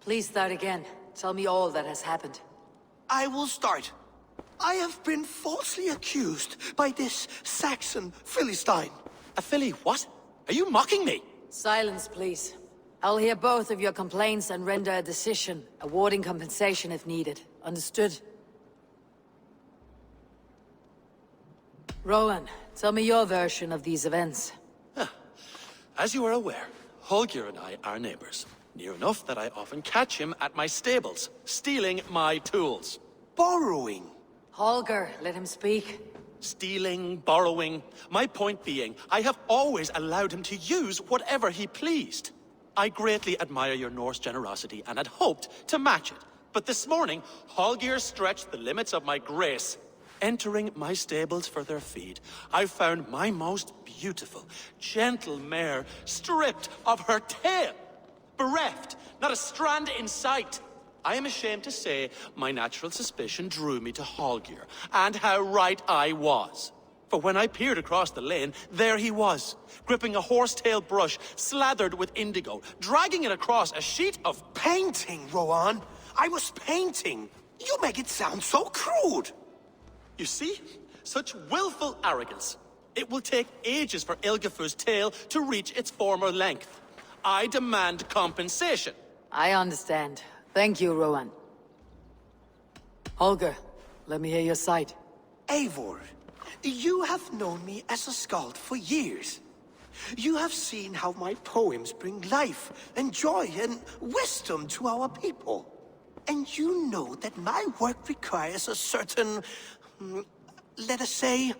Please start again. Tell me all that has happened. I will start. I have been falsely accused by this Saxon Philistine. A Philly what? Are you mocking me? Silence, please. I'll hear both of your complaints and render a decision, awarding compensation if needed. Understood? Rowan, tell me your version of these events. As you are aware, Holger and I are neighbors. Near enough that I often catch him at my stables, stealing my tools. Borrowing? Holger, let him speak. Stealing, borrowing. My point being, I have always allowed him to use whatever he pleased. I greatly admire your Norse generosity and had hoped to match it. But this morning, Holger stretched the limits of my grace. entering my stables for their feed, I found my most beautiful, gentle mare stripped of her tail, bereft, not a strand in sight. I am ashamed to say my natural suspicion drew me to Hallgeir, and how right I was. For when I peered across the lane, there he was, gripping a horsetail brush slathered with indigo, dragging it across a sheet of Painting, Rowan! I was painting! You make it sound so crude! You see? Such willful arrogance. It will take ages for Ilgafur's tail to reach its former length. I demand compensation. I understand. Thank you, Rowan. Holger, let me hear your side. Eivor, you have known me as a skald for years. You have seen how my poems bring life and joy and wisdom to our people. And you know that my work requires a certain, let us say,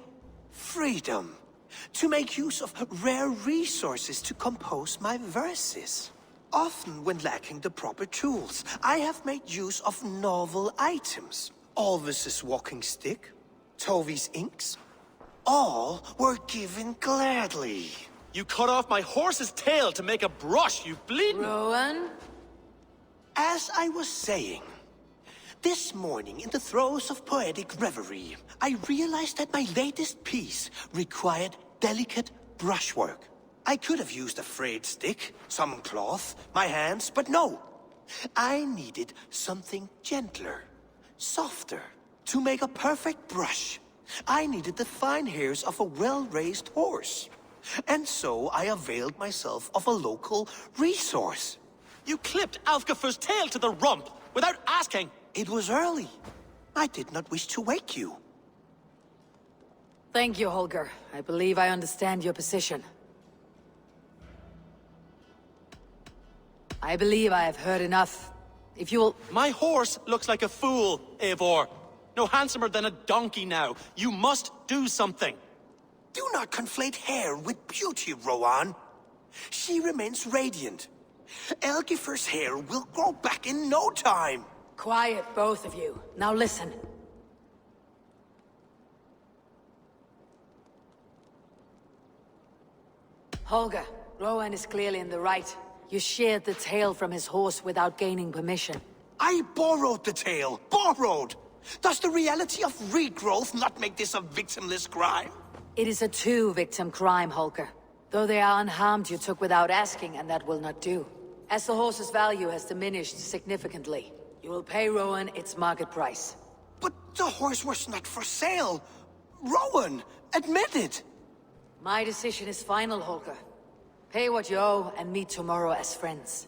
freedom. To make use of rare resources to compose my verses. Often when lacking the proper tools, I have made use of novel items. Alvis's walking stick, Tovi's inks. All were given gladly. You cut off my horse's tail to make a brush, you bleeding... Rowan? As I was saying, this morning in the throes of poetic reverie, I realized that my latest piece required delicate brushwork. I could have used a frayed stick, some cloth, my hands, but no. I needed something gentler, softer, to make a perfect brush. I needed the fine hairs of a well-raised horse. And so I availed myself of a local resource. You clipped Alfgafur's tail to the rump, without asking. It was early. I did not wish to wake you. Thank you, Holger. I believe I understand your position. I believe I have heard enough. If you will... My horse looks like a fool, Eivor. No handsomer than a donkey now. You must do something. Do not conflate hair with beauty, Rowan. She remains radiant. Elgifer's hair will grow back in no time. Quiet, both of you. Now listen. Holger, Rowan is clearly in the right. You sheared the tail from his horse without gaining permission. I borrowed the tail. Borrowed! Does the reality of regrowth not make this a victimless crime? It is a two-victim crime, Holger. Though they are unharmed, you took without asking, and that will not do. As the horse's value has diminished significantly, you will pay Rowan its market price. But the horse was not for sale. Rowan, admit it. My decision is final, Holger. Pay what you owe and meet tomorrow as friends.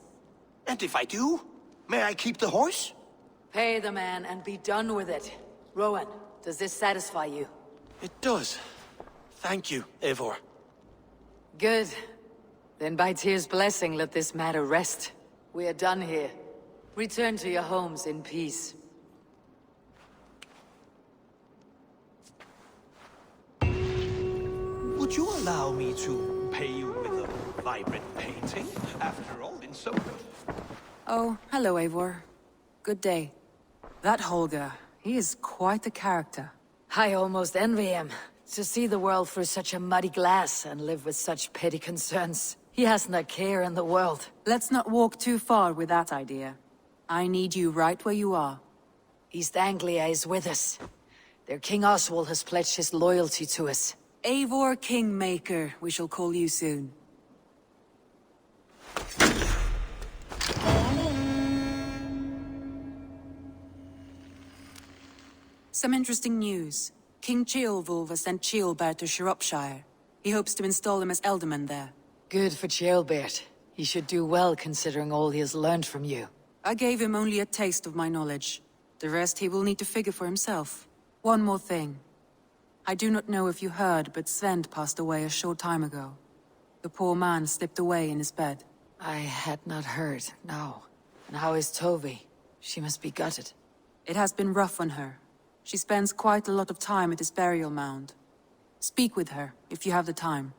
And if I do, may I keep the horse? Pay the man and be done with it. Rowan, does this satisfy you? It does. Thank you, Eivor. Good. Then by Tyr's blessing, let this matter rest. We are done here. Return to your homes in peace. Would you allow me to pay you with a vibrant painting? After all, in so... Oh, hello, Eivor. Good day. That Holger, he is quite the character. I almost envy him. To see the world through such a muddy glass and live with such petty concerns. He hasn't a care in the world. Let's not walk too far with that idea. I need you right where you are. East Anglia is with us. Their King Oswald has pledged his loyalty to us. Eivor Kingmaker, we shall call you soon. Some interesting news. King Ceolwulf has sent Ceolbert to Shropshire. He hopes to install him as Elderman there. Good for Ceolbert. He should do well considering all he has learned from you. I gave him only a taste of my knowledge. The rest he will need to figure for himself. One more thing. I do not know if you heard, but Svend passed away a short time ago. The poor man slipped away in his bed. I had not heard, no. And how is Tovi? She must be gutted. It has been rough on her. She spends quite a lot of time at his burial mound. Speak with her, if you have the time.